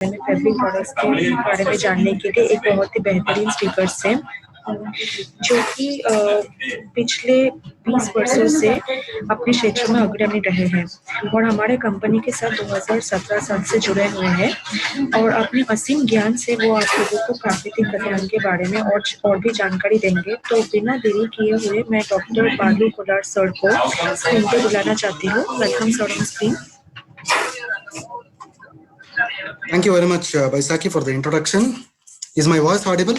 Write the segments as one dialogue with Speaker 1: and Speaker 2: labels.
Speaker 1: Fabric products के बारे में जानने के लिए एक बहुत ही बेहतरीन स्पीकर्स हैं जो कि पिछले 20 वर्षों से अपने क्षेत्र में अग्रणी रहे हैं और हमारे कंपनी के साथ 2017 साल से जुड़े हुए हैं और अपने असीम ज्ञान से वो आप लोगों को प्राकृतिक कल्याण के बारे में और भी जानकारी देंगे। तो बिना देरी किए हुए मैं डॉक्टर बालू कोलार सर को स्क्रीन पे बुलाना चाहती हूँ। Welcome sir on screen.
Speaker 2: Thank you very much, Baisakhi, for the introduction. Is my voice audible?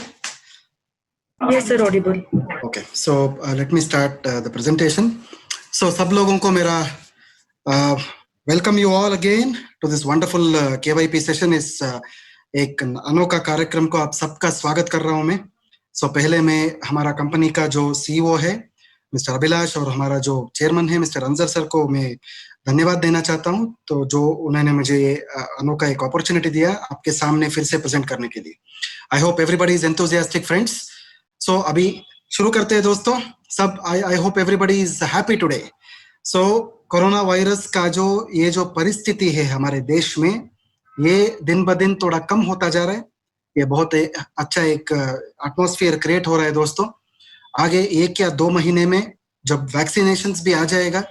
Speaker 1: Yes, sir, audible.
Speaker 2: Okay, so let me start the presentation. So, सब लोगों को मेरा welcome you all again to this wonderful KYP session. इस एक अनोखा कार्यक्रम को आप सबका स्वागत कर रहा हूँ मैं. So, पहले मैं हमारा कंपनी का जो CEO है मिस्टर अभिलाष और हमारा जो चेयरमैन है मिस्टर अंजर सर को मैं धन्यवाद देना चाहता हूं, तो जो उन्होंने मुझे ये अनोखा एक अपॉर्चुनिटी दिया आपके सामने फिर से प्रेजेंट करने के लिए. I hope everybody is enthusiastic friends. So अभी शुरू करते हैं दोस्तों. सब I hope everybody is happy today. So corona virus का जो परिस्थिति है हमारे देश में, ये दिन ब दिन थोड़ा कम होता जा रहा है. ये बहुत अच्छा एक एटमॉस्फेयर क्रिएट हो रहा है दोस्तों. आगे 1 या 2 महीने में जब वैक्सीनेशंस भी आ जाएगा,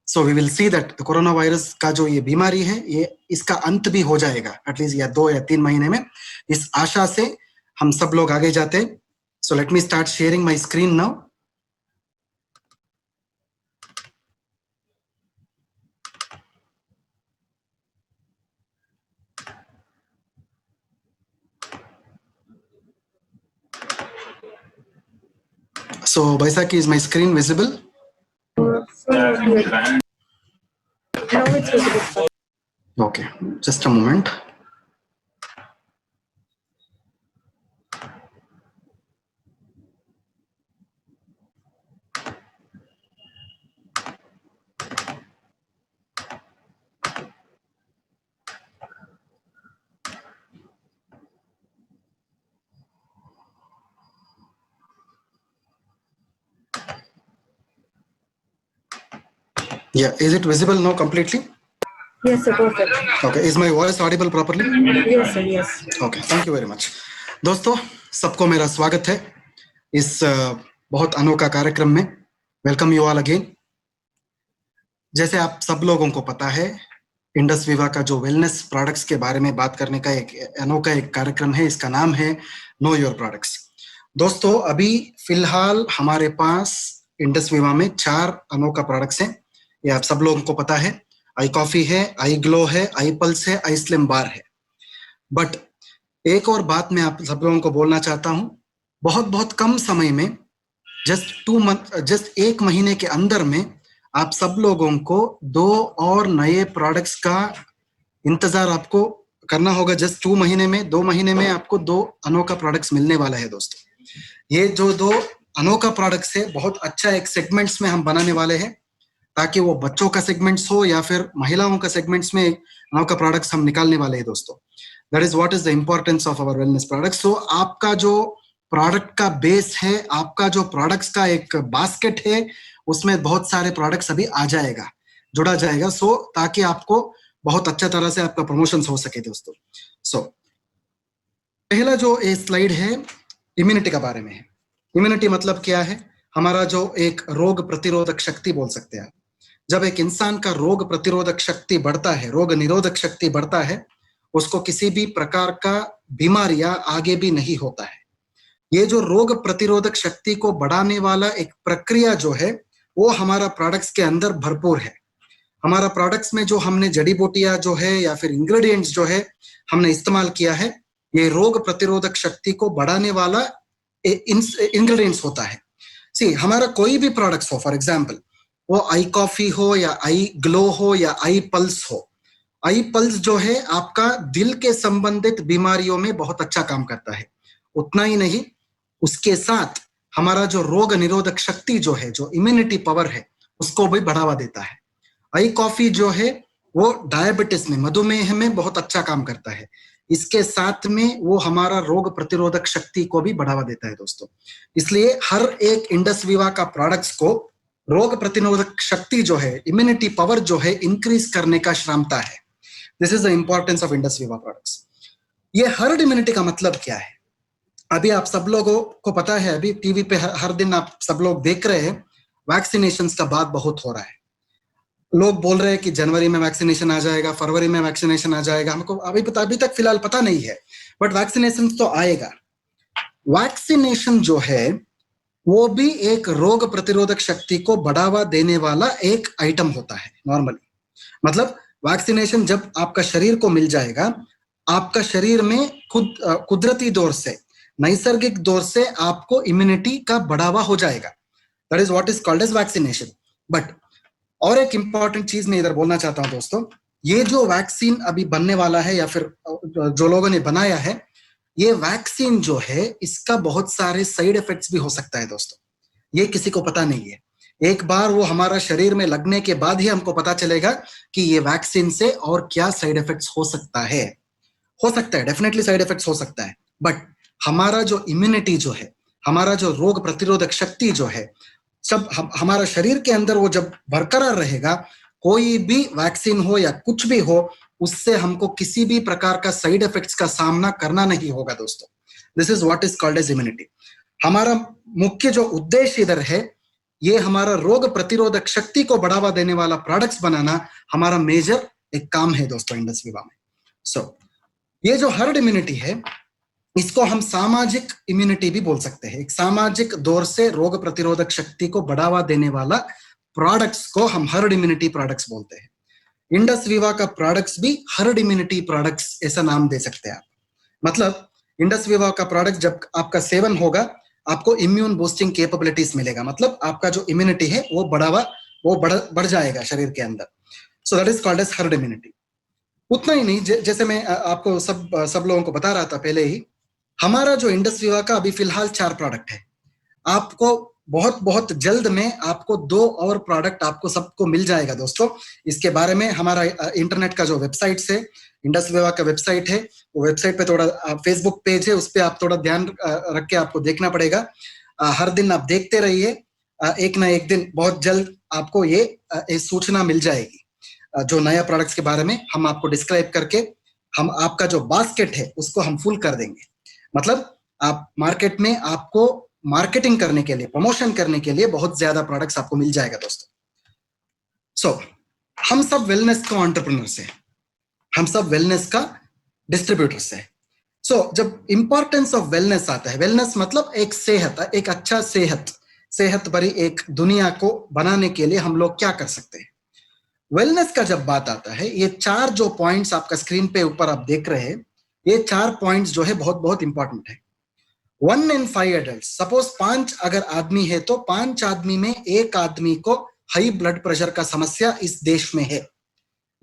Speaker 2: so we will see that the corona virus का जो ये बीमारी है ये इसका अंत भी हो जाएगा एटलीस्ट या 2 या 3 महीने में. इस आशा से हम सब लोग आगे जाते हैं. So let me start sharing my screen now. So Baisakhi, is my screen visible?
Speaker 1: Now it's visible.
Speaker 2: Okay, just a moment. Yeah, is it visible now completely?
Speaker 1: Yes, sir, perfect.
Speaker 2: Okay, is my voice audible properly?
Speaker 1: Yes, sir, yes.
Speaker 2: Okay, thank you very much. दोस्तों सबको मेरा स्वागत है इस बहुत अनोखा कार्यक्रम में. Welcome you all again. जैसे आप सब लोगों को पता है, इंडस विवा का जो वेलनेस प्रोडक्ट्स के बारे में बात करने का एक अनोखा एक कार्यक्रम है. इसका नाम है नो योर प्रोडक्ट्स. दोस्तों अभी फिलहाल हमारे पास इंडस विवा में 4 अनोखा प्रोडक्ट्स हैं. ये आप सब लोगों को पता है. आई कॉफी है, आई ग्लो है, आई पल्स है, आई स्लिम बार है. बट एक और बात मैं आप सब लोगों को बोलना चाहता हूं. बहुत कम समय में जस्ट 1 महीने के अंदर में आप सब लोगों को 2 और नए प्रोडक्ट्स का इंतजार आपको करना होगा. जस्ट 2 महीने में आपको 2 अनोखा प्रोडक्ट्स मिलने वाला है दोस्तों. ये जो 2 अनोखा प्रोडक्ट्स है बहुत अच्छा एक सेगमेंट्स में हम बनाने वाले हैं, ताकि वो बच्चों का सेगमेंट्स हो या फिर महिलाओं का सेगमेंट्स में अनोखा प्रोडक्ट्स हम निकालने वाले हैं दोस्तों. That is what is the importance of our wellness products. So आपका जो प्रोडक्ट का बेस है, आपका जो प्रोडक्ट्स का एक बास्केट है, उसमें बहुत सारे प्रोडक्ट्स अभी आ जाएगा, जुड़ा जाएगा. सो ताकि आपको बहुत अच्छा तरह से आपका प्रमोशन हो सके दोस्तों. सो पहला जो ये स्लाइड है इम्यूनिटी का बारे में है. इम्यूनिटी मतलब क्या है? हमारा जो एक रोग प्रतिरोधक शक्ति बोल सकते हैं. जब एक इंसान का रोग प्रतिरोधक शक्ति बढ़ता है, रोग निरोधक शक्ति बढ़ता है, उसको किसी भी प्रकार का बीमारियां आगे भी नहीं होता है. ये जो रोग प्रतिरोधक शक्ति को बढ़ाने वाला एक प्रक्रिया जो है वो हमारा प्रोडक्ट्स के अंदर भरपूर है. हमारा प्रोडक्ट्स में जो हमने जड़ी बूटियां जो है या फिर इंग्रेडिएंट्स जो है हमने इस्तेमाल किया है, ये रोग प्रतिरोधक शक्ति को बढ़ाने वाला इंग्रेडिएंट्स होता है. सी हमारा कोई भी प्रोडक्ट्स हो, फॉर एग्जाम्पल वो आई कॉफी हो या आई ग्लो हो या आई पल्स हो. आई पल्स जो है आपका दिल के संबंधित बीमारियों में बहुत अच्छा काम करता है. उतना ही नहीं, उसके साथ हमारा जो रोग निरोधक शक्ति जो है, जो इम्यूनिटी पावर है, उसको भी बढ़ावा देता है. आई कॉफी जो है वो डायबिटीज में, मधुमेह में बहुत अच्छा काम करता है. इसके साथ में वो हमारा रोग प्रतिरोधक शक्ति को भी बढ़ावा देता है दोस्तों. इसलिए हर एक इंडस विवा का प्रोडक्ट्स को रोग प्रतिरोधक शक्ति जो है, इम्यूनिटी पावर जो है, इंक्रीज करने का क्षमता है. This is the importance of Indus विवा प्रोडक्ट्स. ये हर्ड इम्यूनिटी का मतलब क्या है? अभी आप सब लोगों को पता है, अभी टीवी पे हर दिन आप सब लोग देख रहे हैं, वैक्सीनेशन का बात बहुत हो रहा है। लोग बोल रहे हैं कि जनवरी में वैक्सीनेशन आ जाएगा, फरवरी में वैक्सीनेशन आ जाएगा। हमको अभी तक फिलहाल पता नहीं है, बट वैक्सीनेशन तो आएगा। वैक्सीनेशन जो है वो भी एक रोग प्रतिरोधक शक्ति को बढ़ावा देने वाला एक आइटम होता है नॉर्मली। मतलब वैक्सीनेशन जब आपका शरीर को मिल जाएगा, आपका शरीर में कुदरती दौर से, नैसर्गिक दौर से आपको इम्यूनिटी का बढ़ावा हो जाएगा। That is what is called as vaccination. But और एक इंपॉर्टेंट चीज मैं इधर बोलना चाहता हूं दोस्तों, ये जो वैक्सीन अभी बनने वाला है या फिर जो लोगों ने बनाया है, ये वैक्सीन जो है इसका बहुत सारे साइड इफेक्ट्स भी हो सकता है दोस्तों। ये किसी को पता नहीं है। एक बार वो हमारा शरीर में लगने के बाद ही हमको पता चलेगा कि ये वैक्सीन से और क्या साइड इफेक्ट्स हो सकता है। डेफिनेटली साइड इफेक्ट्स हो सकता है, बट हमारा जो इम्यूनिटी जो है, हमारा जो रोग प्रतिरोधक शक्ति जो है, सब हमारा शरीर के अंदर वो जब बरकरार रहेगा, कोई भी वैक्सीन हो या कुछ भी हो, उससे हमको किसी भी प्रकार का साइड इफेक्ट्स का सामना करना नहीं होगा दोस्तों। This is what is called as immunity. हमारा मुख्य जो उद्देश्य इधर है, ये हमारा रोग प्रतिरोधक शक्ति को बढ़ावा देने वाला प्रोडक्ट्स बनाना हमारा मेजर एक काम है दोस्तों इंडस विवा में। सो ये जो हर्ड इम्यूनिटी है, इसको हम सामाजिक इम्यूनिटी भी बोल सकते हैं। एक सामाजिक दौर से रोग प्रतिरोधक शक्ति को बढ़ावा देने वाला प्रोडक्ट्स को हम हर्ड इम्यूनिटी प्रोडक्ट्स बोलते हैं। इंडस विवा का प्रोडक्ट्स भी हर्ड इम्यूनिटी प्रोडक्ट्स ऐसा नाम दे सकते हैं आप। मतलब इंडस विवा का प्रोडक्ट जब आपका सेवन होगा, आपको इम्यून बूस्टिंग कैपेबिलिटीज मिलेगा। मतलब आपका जो इम्यूनिटी है वो बढ़ जाएगा शरीर के अंदर। So that is called as herd immunity. उतना ही नहीं, जैसे मैं आपको सब लोगों को बता रहा था पहले ही, हमारा जो इंडस विवा का अभी फिलहाल 4 प्रोडक्ट है। आपको बहुत जल्द में आपको 2 और प्रोडक्ट आपको सबको मिल जाएगा दोस्तों। इसके बारे में हमारा इंटरनेट का जो वेबसाइट है, इंडस विवा का वेबसाइट है, वो वेबसाइट पे थोड़ा फेसबुक पेज है, उस पर आप थोड़ा ध्यान रख के आपको देखना पड़ेगा। हर दिन आप देखते रहिए, एक ना एक दिन बहुत जल्द आपको ये सूचना मिल जाएगी। जो नया प्रोडक्ट्स के बारे में हम आपको डिस्क्राइब करके हम आपका जो बास्केट है उसको हम फुल कर देंगे। मतलब आप मार्केट में आपको मार्केटिंग करने के लिए, प्रमोशन करने के लिए बहुत ज्यादा प्रोडक्ट्स आपको मिल जाएगा दोस्तों। सो हम सब वेलनेस का एंटरप्रेन्योर्स हैं, हम सब वेलनेस का डिस्ट्रीब्यूटर्स है। सो जब इंपॉर्टेंस ऑफ वेलनेस आता है, वेलनेस मतलब एक सेहत, एक अच्छा सेहत भरी एक दुनिया को बनाने के लिए हम लोग क्या कर सकते हैं। वेलनेस का जब बात आता है, ये 4 जो पॉइंट्स आपका स्क्रीन पे ऊपर आप देख रहे हैं, ये 4 पॉइंट्स जो है बहुत इंपॉर्टेंट है। 1 in 5 एडल्ट, सपोज 5 अगर आदमी है तो 5 आदमी में 1 आदमी को हाई ब्लड प्रेशर का समस्या इस देश में है।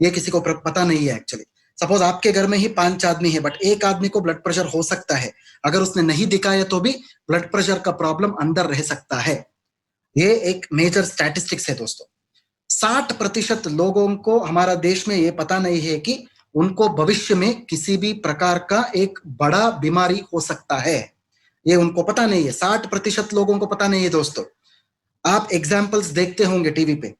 Speaker 2: ये किसी को पता नहीं है एक्चुअली। सपोज आपके घर में ही 5 आदमी है, बट 1 आदमी को ब्लड प्रेशर हो सकता है। अगर उसने नहीं दिखाया तो भी ब्लड प्रेशर का प्रॉब्लम अंदर रह सकता है। ये एक मेजर स्टैटिस्टिक्स है दोस्तों। 60% लोगों को हमारा देश में ये पता नहीं है कि उनको भविष्य में किसी भी प्रकार का एक बड़ा बीमारी हो सकता है। ये उनको पता नहीं है। 60% लोगों को पता नहीं है दोस्तों। आप एग्जाम्पल्स देखते होंगे टीवी पे,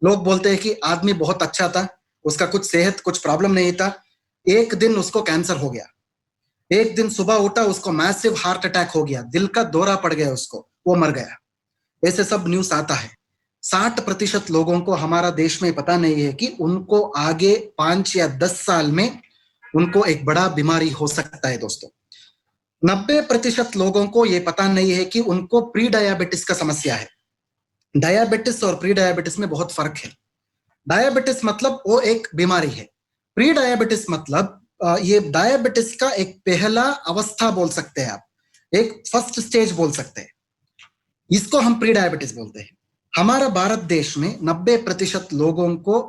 Speaker 2: लोग बोलते हैं कि आदमी बहुत अच्छा था, उसका कुछ प्रॉब्लम नहीं था, एक दिन उसको कैंसर हो गया, एक दिन सुबह उठा उसको मैसिव हार्ट अटैक हो गया, दिल का दौरा पड़ गया उसको, वो मर गया। ऐसे सब न्यूज आता है। 60% लोगों को हमारा देश में पता नहीं है कि उनको आगे 5 या 10 साल में उनको एक बड़ा बीमारी हो सकता है दोस्तों। 90% लोगों को यह पता नहीं है कि उनको प्री डायबिटीज का समस्या है। डायबिटीज और प्री डायबिटीज में बहुत फर्क है। डायबिटीज मतलब वो एक बीमारी है, प्री डायबिटीज मतलब ये डायबिटीज का एक पहला अवस्था बोल सकते हैं आप, एक फर्स्ट स्टेज बोल सकते हैं, इसको हम प्री डायबिटीज बोलते हैं। हमारा भारत देश में 90% लोगों को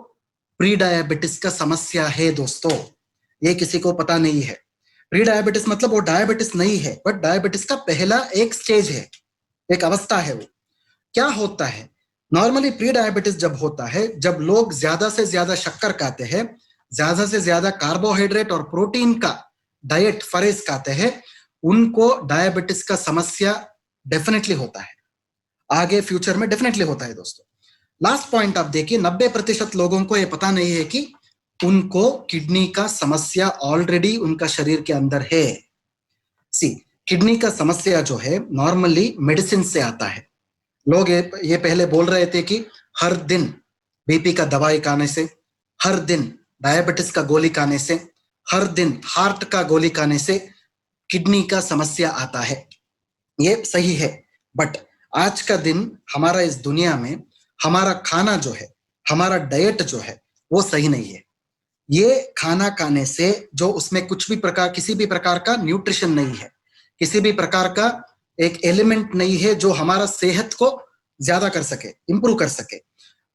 Speaker 2: प्री डायबिटीज का समस्या है दोस्तों। ये किसी को पता नहीं है। प्री डायबिटीज मतलब वो डायबिटीज नहीं है, बट डायबिटीज का पहला एक स्टेज है, एक अवस्था है। वो क्या होता है, नॉर्मली प्री डायबिटीज जब होता है, जब लोग ज्यादा से ज्यादा शक्कर खाते हैं, ज्यादा से ज्यादा कार्बोहाइड्रेट और प्रोटीन का डाइट फरेज खाते हैं, उनको डायबिटीज का समस्या डेफिनेटली होता है, आगे फ्यूचर में डेफिनेटली होता है दोस्तों। लास्ट पॉइंट आप देखिए, 90% लोगों को यह पता नहीं है कि उनको किडनी का समस्या ऑलरेडी उनका शरीर के अंदर है। सी, किडनी का समस्या जो है नॉर्मली मेडिसिन से आता है। लोग ये पहले बोल रहे थे कि हर दिन बीपी का दवाई खाने से, हर दिन डायबिटीज का गोली खाने से, हर दिन हार्ट का गोली खाने से किडनी का समस्या आता है। ये सही है, बट आज का दिन हमारा इस दुनिया में हमारा खाना जो है, हमारा डाइट जो है वो सही नहीं है। ये खाना खाने से जो उसमें कुछ भी प्रकार, किसी भी प्रकार का न्यूट्रिशन नहीं है, किसी भी प्रकार का एक एलिमेंट नहीं है जो हमारा सेहत को ज्यादा कर सके, इंप्रूव कर सके।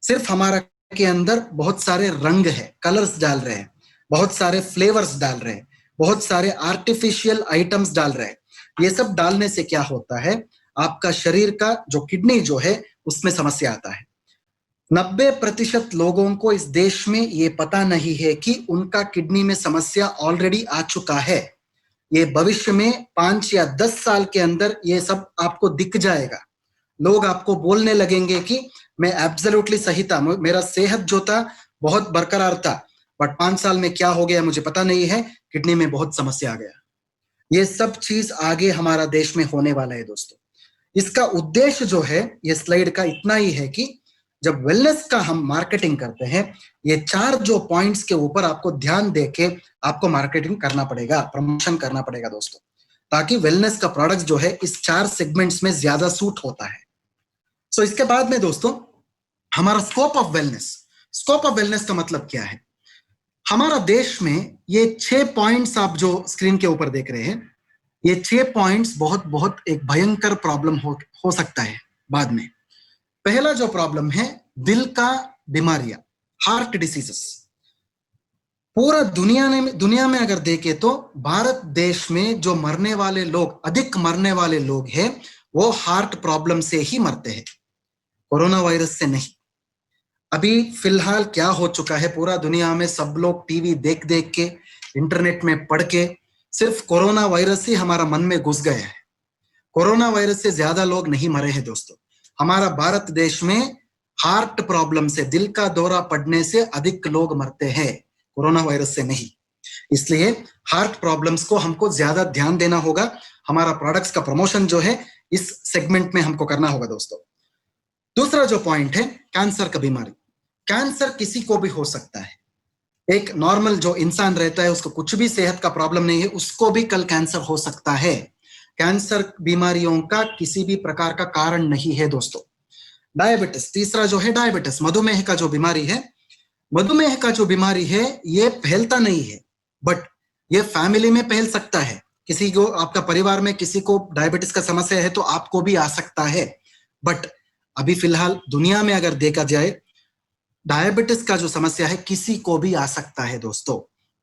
Speaker 2: सिर्फ हमारा के अंदर बहुत सारे रंग है, कलर्स डाल रहे हैं, बहुत सारे फ्लेवर्स डाल रहे हैं, बहुत सारे आर्टिफिशियल आइटम्स डाल रहे हैं। ये सब डालने से क्या होता है, आपका शरीर का जो किडनी जो है उसमें समस्या आता है। 90% लोगों को इस देश में ये पता नहीं है कि उनका किडनी में समस्या ऑलरेडी आ चुका है। ये भविष्य में 5 या 10 साल के अंदर ये सब आपको दिख जाएगा। लोग आपको बोलने लगेंगे कि मैं एब्सोल्युटली सही था, मेरा सेहत जो था बहुत बरकरार था, बट 5 साल में क्या हो गया मुझे पता नहीं है, किडनी में बहुत समस्या आ गया। ये सब चीज आगे हमारा देश में होने वाला है दोस्तों। इसका उद्देश्य जो है ये स्लाइड का इतना ही है कि जब वेलनेस का हम मार्केटिंग करते हैं, ये 4 जो पॉइंट्स के ऊपर आपको ध्यान देके आपको मार्केटिंग करना पड़ेगा, प्रमोशन करना पड़ेगा दोस्तों, ताकि वेलनेस का प्रोडक्ट जो है इस 4 सेगमेंट्स में ज्यादा सूट होता है। सो इसके बाद में दोस्तों हमारा scope of wellness. Scope of wellness का मतलब क्या है? हमारा देश में ये 6 पॉइंट्स आप जो स्क्रीन के ऊपर देख रहे हैं, ये 6 पॉइंट्स बहुत बहुत एक भयंकर प्रॉब्लम हो सकता है बाद में। पहला जो प्रॉब्लम है दिल का बीमारियां, हार्ट डिसीजेस। पूरा दुनिया में अगर देखें तो भारत देश में जो मरने वाले लोग, अधिक मरने वाले लोग हैं, वो हार्ट प्रॉब्लम से ही मरते हैं, कोरोना वायरस से नहीं। अभी फिलहाल क्या हो चुका है, पूरा दुनिया में सब लोग टीवी देख देख के, इंटरनेट में पढ़ के सिर्फ कोरोना वायरस ही हमारा मन में घुस गया है। कोरोना वायरस से ज्यादा लोग नहीं मरे हैं दोस्तों। हमारा भारत देश में हार्ट प्रॉब्लम से, दिल का दौरा पड़ने से अधिक लोग मरते हैं, कोरोना वायरस से नहीं। इसलिए हार्ट प्रॉब्लम्स को हमको ज्यादा ध्यान देना होगा। हमारा प्रोडक्ट्स का प्रमोशन जो है इस सेगमेंट में हमको करना होगा दोस्तों। दूसरा जो पॉइंट है कैंसर का बीमारी। कैंसर किसी को भी हो सकता है। एक नॉर्मल जो इंसान रहता है, उसको कुछ भी सेहत का प्रॉब्लम नहीं है, उसको भी कल कैंसर हो सकता है। कैंसर बीमारियों का किसी भी प्रकार का कारण नहीं है दोस्तों। डायबिटीज, तीसरा जो है डायबिटीज, मधुमेह का जो बीमारी है, मधुमेह का जो बीमारी है ये फैलता नहीं है, बट ये फैमिली में फैल सकता है। किसी को, आपका परिवार में किसी को डायबिटीज का समस्या है तो आपको भी आ सकता है। बट अभी फिलहाल दुनिया में अगर देखा जाए, डायबिटीज का जो समस्या है किसी को भी आ सकता है दोस्तों,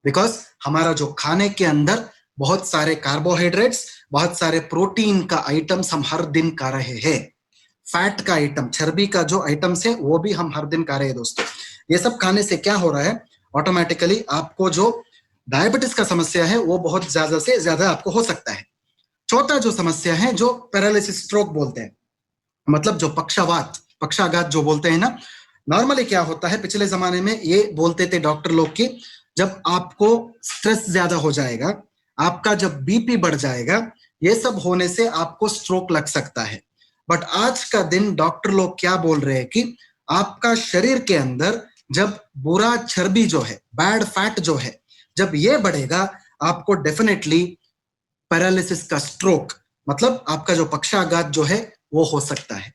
Speaker 2: बिकॉज हमारा जो खाने के अंदर बहुत सारे कार्बोहाइड्रेट्स, बहुत सारे प्रोटीन का आइटम्स हम हर दिन खा रहे हैं। फैट का आइटम, चर्बी का जो आइटम्स है वो भी हम हर दिन खा रहे हैं दोस्तों। ये सब खाने से क्या हो रहा है, ऑटोमेटिकली आपको जो डायबिटीज का समस्या है वो बहुत ज्यादा से ज्यादा आपको हो सकता है। चौथा जो समस्या है जो पैरालिसिस स्ट्रोक बोलते हैं, मतलब जो पक्षाघात जो बोलते हैं ना। नॉर्मली क्या होता है, पिछले जमाने में ये बोलते थे डॉक्टर लोग कि जब आपको स्ट्रेस ज्यादा हो जाएगा, आपका जब बीपी बढ़ जाएगा, ये सब होने से आपको स्ट्रोक लग सकता है। बट आज का दिन डॉक्टर लोग क्या बोल रहे हैं कि आपका शरीर के अंदर जब बुरा चर्बी जो है, बैड फैट जो है, जब ये बढ़ेगा, आपको डेफिनेटली पैरालिसिस का स्ट्रोक, मतलब आपका जो पक्षाघात जो है वो हो सकता है।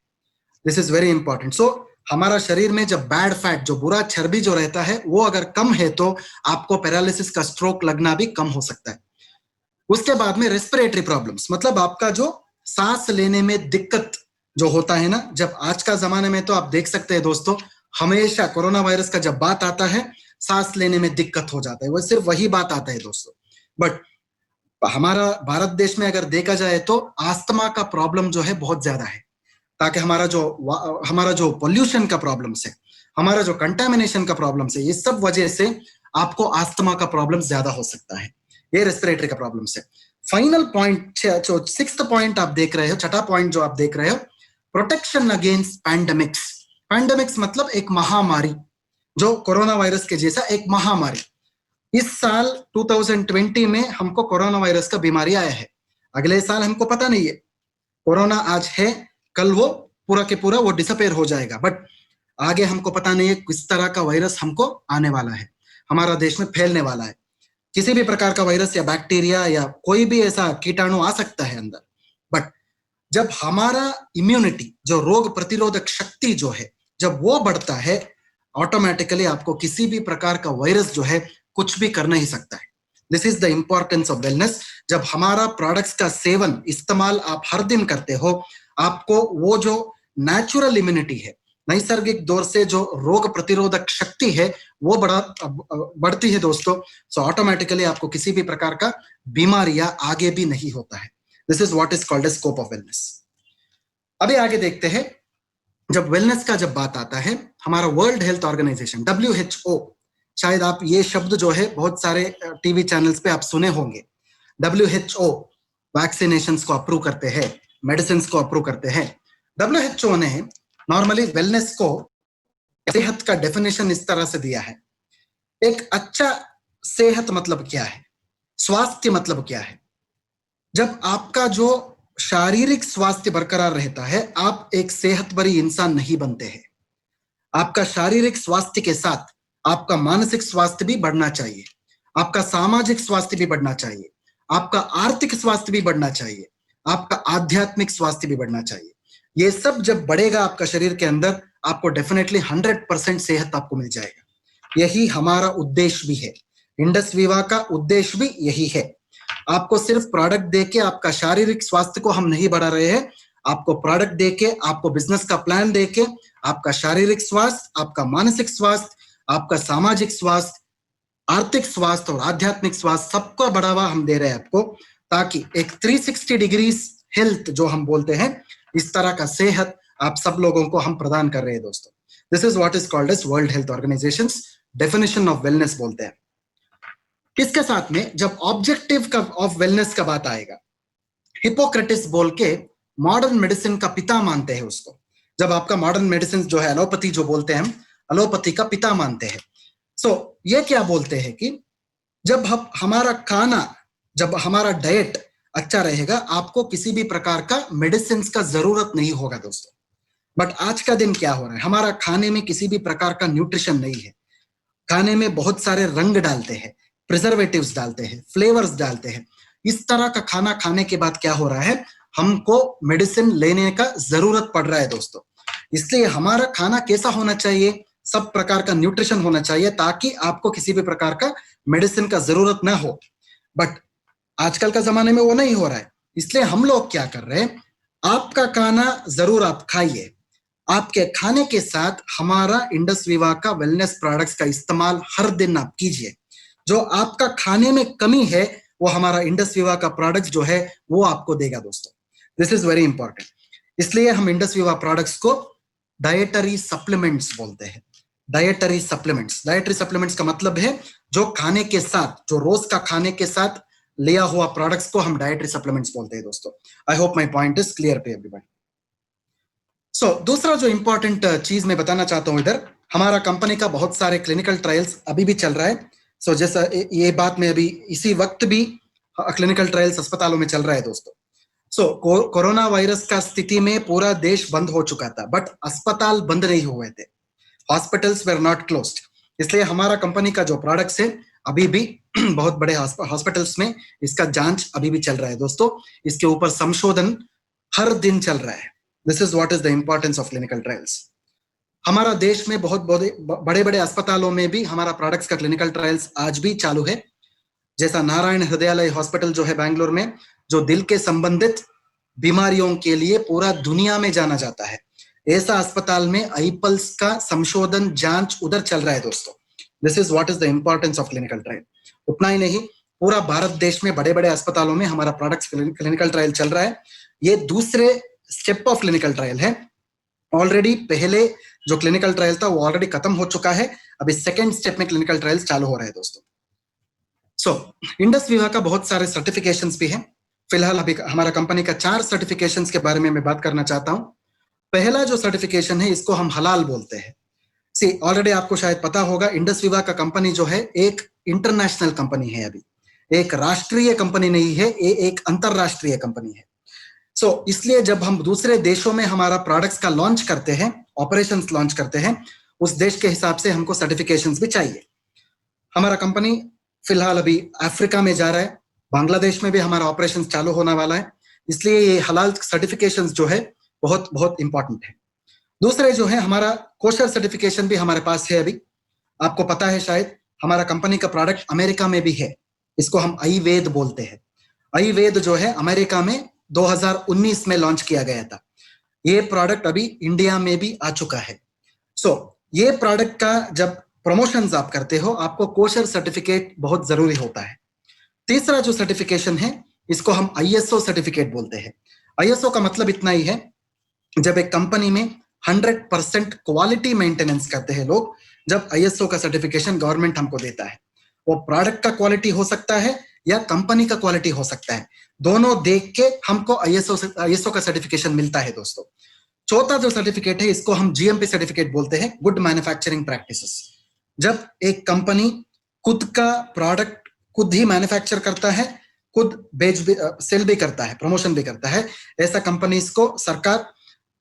Speaker 2: This is very important. So हमारा शरीर में जब बैड फैट, जो बुरा चर्बी जो रहता है, वो अगर कम है तो आपको पैरालिसिस का स्ट्रोक लगना भी कम हो सकता है। उसके बाद में रेस्पिरेटरी प्रॉब्लम्स, मतलब आपका जो सांस लेने में दिक्कत जो होता है ना। जब आज का जमाने में तो आप देख सकते हैं दोस्तों, हमेशा कोरोना वायरस का जब बात आता है, सांस लेने में दिक्कत हो जाता है, वो सिर्फ वही बात आता है दोस्तों। बट हमारा भारत देश में अगर देखा जाए तो आस्थमा का प्रॉब्लम जो है बहुत ज्यादा है, ताकि हमारा जो पोल्यूशन का प्रॉब्लम्स है, हमारा जो कंटामिनेशन का प्रॉब्लम्स है, ये सब वजह से आपको आस्थमा का प्रॉब्लम ज्यादा हो सकता है। ये रेस्पिरेटरी का प्रॉब्लम्स है। फाइनल पॉइंट, जो 6th पॉइंट आप देख रहे हो, छठा पॉइंट जो आप देख रहे हो, प्रोटेक्शन अगेंस्ट पैंडेमिक्स। पैंडेमिक्स मतलब एक महामारी। जो कोरोना वायरस के जैसा एक महामारी। इस साल 2020 में हमको कोरोना वायरस का बीमारी आया है, अगले साल हमको पता नहीं है। कोरोना आज है, कल वो पूरा के पूरा वो डिसअपेयर हो जाएगा, बट आगे हमको पता नहीं है किस तरह का वायरस हमको आने वाला है, हमारा देश में फैलने वाला है। किसी भी प्रकार का वायरस या बैक्टीरिया या कोई भी ऐसा कीटाणु आ सकता है अंदर, बट जब हमारा इम्यूनिटी, जो रोग प्रतिरोधक शक्ति जो है, जब वो बढ़ता है, ऑटोमेटिकली आपको किसी भी प्रकार का वायरस जो है कुछ भी कर नहीं सकता है। This is the importance of wellness. जब हमारा प्रोडक्ट्स का सेवन, इस्तेमाल आप हर दिन करते हो, आपको वो जो नेचुरल इम्यूनिटी है, नैसर्गिक दौर से जो रोग प्रतिरोधक शक्ति है, वो बढ़ती है दोस्तों। सो ऑटोमेटिकली आपको किसी भी प्रकार का बीमारियां आगे भी नहीं होता है। This is what is called as scope of wellness. अभी आगे देखते हैं, जब वेलनेस का जब बात आता है, हमारा वर्ल्ड हेल्थ ऑर्गेनाइजेशन WHO, शायद आप ये शब्द जो है बहुत सारे टीवी चैनल्स पे आप सुने होंगे। WHO वैक्सीनेशन को अप्रूव करते हैं, मेडिसिन को अप्रूव करते हैं। WHO ने नॉर्मली वेलनेस को, सेहत का डेफिनेशन इस तरह से दिया है। एक अच्छा सेहत मतलब क्या है, स्वास्थ्य मतलब क्या है? जब आपका जो शारीरिक स्वास्थ्य बरकरार रहता है, आप एक सेहत भरी इंसान नहीं बनते हैं। आपका शारीरिक स्वास्थ्य के साथ आपका मानसिक स्वास्थ्य भी बढ़ना चाहिए, आपका सामाजिक स्वास्थ्य भी बढ़ना चाहिए, आपका आर्थिक स्वास्थ्य भी बढ़ना चाहिए, आपका आध्यात्मिक स्वास्थ्य भी बढ़ना चाहिए। ये सब जब बढ़ेगा आपका शरीर के अंदर, आपको डेफिनेटली 100% सेहत आपको मिल जाएगा। यही हमारा उद्देश्य भी है, इंडस विवा का उद्देश्य भी यही है। आपको सिर्फ प्रोडक्ट देके आपका शारीरिक स्वास्थ्य को हम नहीं बढ़ा रहे हैं, आपको प्रोडक्ट देके, आपको बिजनेस का प्लान देके आपका शारीरिक स्वास्थ्य, आपका मानसिक स्वास्थ्य, आपका सामाजिक स्वास्थ्य, आर्थिक स्वास्थ्य और आध्यात्मिक स्वास्थ्य, सबका बढ़ावा हम दे रहे हैं आपको, ताकि एक 360 डिग्रीज हेल्थ जो हम बोलते हैं, इस तरह का सेहत आप सब लोगों को हम प्रदान कर रहे हैं दोस्तों। This is what is called as world health organisation definition of wellness बोलते हैं। किसके साथ में, जब ऑब्जेक्टिव का ऑफ वेलनेस का बात आएगा, हिपोक्रेटिस बोल के मॉडर्न मेडिसिन का पिता मानते हैं उसको। जब आपका मॉडर्न मेडिसिन जो है, एलोपैथी जो बोलते हैं हम, एलोपैथी का पिता मानते हैं। ये क्या बोलते हैं कि जब हमारा खाना, जब हमारा डाइट अच्छा रहेगा, आपको किसी भी प्रकार का मेडिसिन का जरूरत नहीं होगा दोस्तों। बट आज का दिन क्या हो रहा है, हमारा खाने में किसी भी प्रकार का न्यूट्रिशन नहीं है। खाने में बहुत सारे रंग डालते हैं, प्रिजर्वेटिव्स डालते हैं, फ्लेवर्स डालते हैं। इस तरह का खाना खाने के बाद क्या हो रहा है, हमको मेडिसिन लेने का जरूरत पड़ रहा है दोस्तों। इसलिए हमारा खाना कैसा होना चाहिए, सब प्रकार का न्यूट्रिशन होना चाहिए, ताकि आपको किसी भी प्रकार का मेडिसिन का जरूरत ना हो। बट आजकल का जमाने में वो नहीं हो रहा है। इसलिए हम लोग क्या कर रहे हैं, आपका खाना जरूर आप खाइए, आपके खाने के साथ हमारा इंडस विवा का वेलनेस प्रोडक्ट्स का इस्तेमाल हर दिन आप कीजिए। जो आपका खाने में कमी है, वो हमारा इंडस विवा का प्रोडक्ट्स जो है वो आपको देगा दोस्तों। This is very important. इसलिए हम इंडस विवा प्रोडक्ट्स को डाइटरी सप्लीमेंट्स बोलते हैं। डाइटरी सप्लीमेंट्स का मतलब है जो खाने के साथ, जो रोज का खाने के साथ लिया हुआ प्रोडक्ट्स को हम डाइटरी सप्लीमेंट्स बोलते हैं दोस्तों। I hope my point is clear to everybody. दूसरा जो इंपॉर्टेंट चीज मैं बताना चाहता हूं, इधर हमारा कंपनी का बहुत सारे क्लिनिकल ट्रायल्स अभी भी चल रहा है। जैसा ये बात में अभी इसी वक्त भी क्लिनिकल ट्रायल्स अस्पतालों में चल रहा है दोस्तों। कोरोना वायरस का स्थिति में पूरा देश बंद हो चुका था, बट अस्पताल बंद नहीं हुए थे, हॉस्पिटल्स वेर नॉट क्लोज्ड। इसलिए हमारा कंपनी का जो प्रोडक्ट्स है अभी भी बहुत बड़े हॉस्पिटल्स में इसका जांच अभी भी चल रहा है दोस्तों। इसके ऊपर संशोधन हर दिन चल रहा है। This is what is the importance of clinical trials. हमारा देश में बहुत बड़े बड़े अस्पतालों में भी हमारा प्रोडक्ट्स का क्लिनिकल ट्रायल्स आज भी चालू है। जैसा नारायण हृदयालय हॉस्पिटल जो है बैंगलोर में, जो दिल के संबंधित बीमारियों के लिए पूरा दुनिया में जाना जाता है, ऐसा अस्पताल में आईपल्स का संशोधन जांच उधर चल रहा है दोस्तों। This is what is the importance of clinical trial. उतना ही नहीं, पूरा भारत देश में बड़े बड़े अस्पतालों में हमारा प्रोडक्ट्स क्लिनिकल ट्रायल चल रहा है। ये दूसरे स्टेप ऑफ क्लिनिकल ट्रायल है। ऑलरेडी पहले जो क्लिनिकल ट्रायल था वो ऑलरेडी खत्म हो चुका है, अभी सेकेंड स्टेप में क्लिनिकल ट्रायल्स चालू हो रहे हैं दोस्तों। इंडस विवा का बहुत सारे सर्टिफिकेशंस भी हैं। फिलहाल अभी हमारा कंपनी का 4 सर्टिफिकेशंस के बारे में मैं बात करना चाहता हूं। पहला जो सर्टिफिकेशन है, इसको हम हलाल बोलते हैं। सी ऑलरेडी आपको शायद पता होगा, इंडस विवा का कंपनी जो है एक इंटरनेशनल कंपनी है, अभी एक राष्ट्रीय कंपनी नहीं है, ये एक अंतरराष्ट्रीय कंपनी है। इसलिए जब हम दूसरे देशों में हमारा प्रोडक्ट्स का लॉन्च करते हैं, ऑपरेशंस लॉन्च करते हैं, उस देश के हिसाब से हमको सर्टिफिकेशंस भी चाहिए। हमारा कंपनी फिलहाल अभी अफ्रीका में जा रहा है, बांग्लादेश में भी हमारा ऑपरेशन चालू होने वाला है, इसलिए ये हलाल सर्टिफिकेशंस जो है बहुत बहुत इंपॉर्टेंट है। दूसरे जो है हमारा कोशर सर्टिफिकेशन भी हमारे पास है। अभी आपको पता है शायद, हमारा कंपनी का प्रोडक्ट अमेरिका में भी है, इसको हम आयुर्वेद बोलते हैं। आयुर्वेद जो है अमेरिका में 2019 में लॉन्च किया गया था, ये प्रोडक्ट अभी इंडिया में भी आ चुका है। ये प्रोडक्ट का जब प्रमोशंस आप करते हो, आपको कोशर सर्टिफिकेट बहुत जरूरी होता है। तीसरा जो सर्टिफिकेशन है, इसको हम आईएसओ सर्टिफिकेट बोलते हैं। आईएसओ का मतलब इतना ही है, जब एक कंपनी में 100% क्वालिटी मेंटेनेंस करते हैं लोग, जब आईएसओ का सर्टिफिकेशन गवर्नमेंट हमको देता है, वो प्रोडक्ट का क्वालिटी हो सकता है या कंपनी का क्वालिटी हो सकता है, दोनों देख के हमको आईएसओ का सर्टिफिकेशन मिलता है दोस्तों। चौथा जो सर्टिफिकेट है, इसको हम जीएमपी सर्टिफिकेट बोलते हैं, गुड मैन्युफैक्चरिंग प्रैक्टिसेस। जब एक कंपनी खुद का प्रोडक्ट खुद ही मैन्युफैक्चर करता है, खुद सेल भी करता है, प्रमोशन भी करता है, ऐसा कंपनीज को सरकार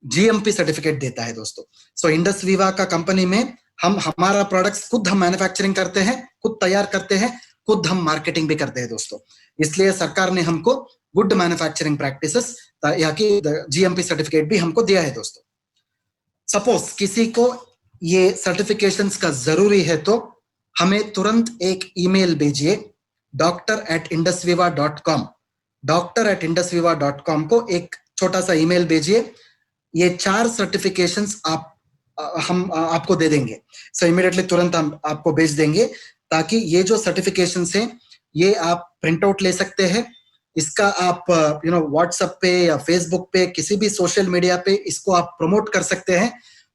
Speaker 2: जीएमपी सर्टिफिकेट देता है दोस्तों। इंडस विवा का कंपनी में हम हमारा प्रोडक्ट्स खुद हम मैन्युफैक्चरिंग करते हैं, खुद तैयार करते हैं, खुद हम मार्केटिंग भी करते हैं दोस्तों। इसलिए सरकार ने हमको गुड मैन्युफैक्चरिंग प्रैक्टिसेस या कि जीएमपी सर्टिफिकेट भी हमको दिया है दोस्तों। सपोज किसी को ये सर्टिफिकेशंस का जरूरी है तो हमें तुरंत एक ईमेल भेजिए, doctor@indusviva.com। doctor@indusviva.com को एक छोटा सा ईमेल भेजिए, ये 4 सर्टिफिकेशंस हम आपको दे देंगे। इमीडिएटली तुरंत हम आपको भेज देंगे, ताकि ये जो सर्टिफिकेशंस हैं, ये आप प्रिंट आउट ले सकते हैं, इसका आप व्हाट्सएप पे या फेसबुक पे, किसी भी सोशल मीडिया पे इसको आप प्रमोट कर सकते हैं।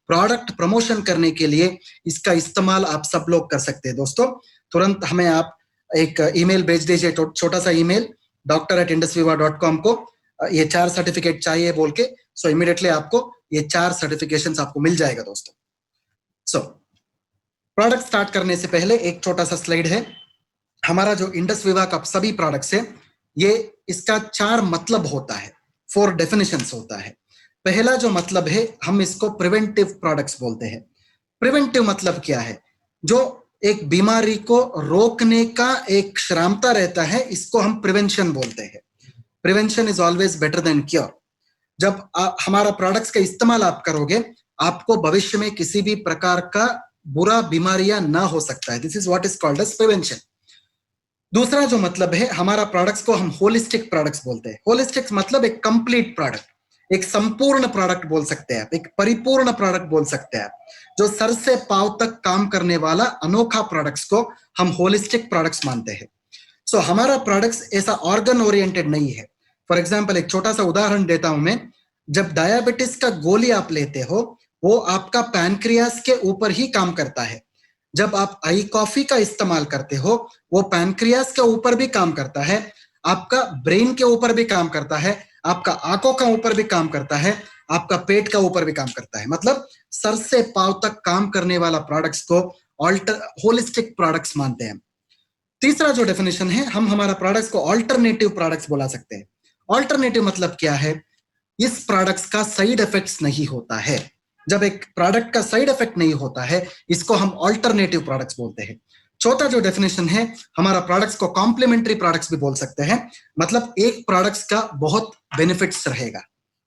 Speaker 2: प्रोडक्ट प्रमोशन करने के लिए इसका इस्तेमाल आप सब लोग कर सकते हैं दोस्तों। तुरंत हमें आप एक ईमेल भेज दीजिए, छोटा सा ईमेल, doctor@indusviva.com को ये 4 सर्टिफिकेट चाहिए बोल के। इमीडिएटली आपको ये 4 सर्टिफिकेशंस आपको मिल जाएगा दोस्तों। प्रोडक्ट स्टार्ट करने से पहले एक छोटा सा स्लाइड है। हमारा जो इंडस विवा का सभी प्रोडक्ट्स है, ये इसका 4 मतलब होता है, 4 डेफिनेशंस होता है। पहला जो मतलब है, हम इसको प्रिवेंटिव प्रोडक्ट्स बोलते हैं। प्रिवेंटिव मतलब क्या है? जो एक बीमारी को रोकने का एक क्षमता रहता है, इसको हम प्रिवेंशन बोलते हैं। Prevention is always better than cure. जब हमारा प्रोडक्ट्स का इस्तेमाल आप करोगे, आपको भविष्य में किसी भी प्रकार का बुरा बीमारियां ना हो सकता है। This is what is called as prevention. दूसरा जो मतलब है, हमारा प्रोडक्ट्स को हम होलिस्टिक प्रोडक्ट्स बोलते हैं। होलिस्टिक मतलब एक कंप्लीट प्रोडक्ट, एक संपूर्ण प्रोडक्ट बोल सकते हैं आप, एक परिपूर्ण प्रोडक्ट बोल सकते हैं आप, जो सर से पांव तक काम करने वाला अनोखा प्रोडक्ट्स को हम होलिस्टिक प्रोडक्ट्स मानते हैं। हमारा प्रोडक्ट्स ऐसा ऑर्गन ओरिएंटेड नहीं है। फॉर एग्जाम्पल एक छोटा सा उदाहरण देता हूं मैं, जब डायबिटीज का गोली आप लेते हो, वो आपका पैनक्रियास के ऊपर ही काम करता है। जब आप आई कॉफी का इस्तेमाल करते हो, वो पैनक्रियास के ऊपर भी काम करता है, आपका ब्रेन के ऊपर भी काम करता है, आपका आंखों का ऊपर भी काम करता है, आपका पेट का ऊपर भी काम करता है। मतलब सर से पांव तक काम करने वाला प्रोडक्ट्स को होलिस्टिक प्रोडक्ट्स मानते हैं। तीसरा जो डेफिनेशन है, हम हमारा प्रोडक्ट्स को ऑल्टरनेटिव प्रोडक्ट्स बोला सकते हैं। ऑल्टरनेटिव मतलब क्या है? इस प्रोडक्ट्स का साइड इफेक्ट्स नहीं होता है। जब एक प्रोडक्ट का साइड इफेक्ट नहीं होता है, इसको हम ऑल्टरनेटिव प्रोडक्ट्स बोलते हैं। चौथा जो डेफिनेशन है, हमारा प्रोडक्ट्स को कॉम्प्लीमेंट्री प्रोडक्ट्स भी बोल सकते हैं। मतलब एक प्रोडक्ट्स का बहुत बेनिफिट्स रहेगा,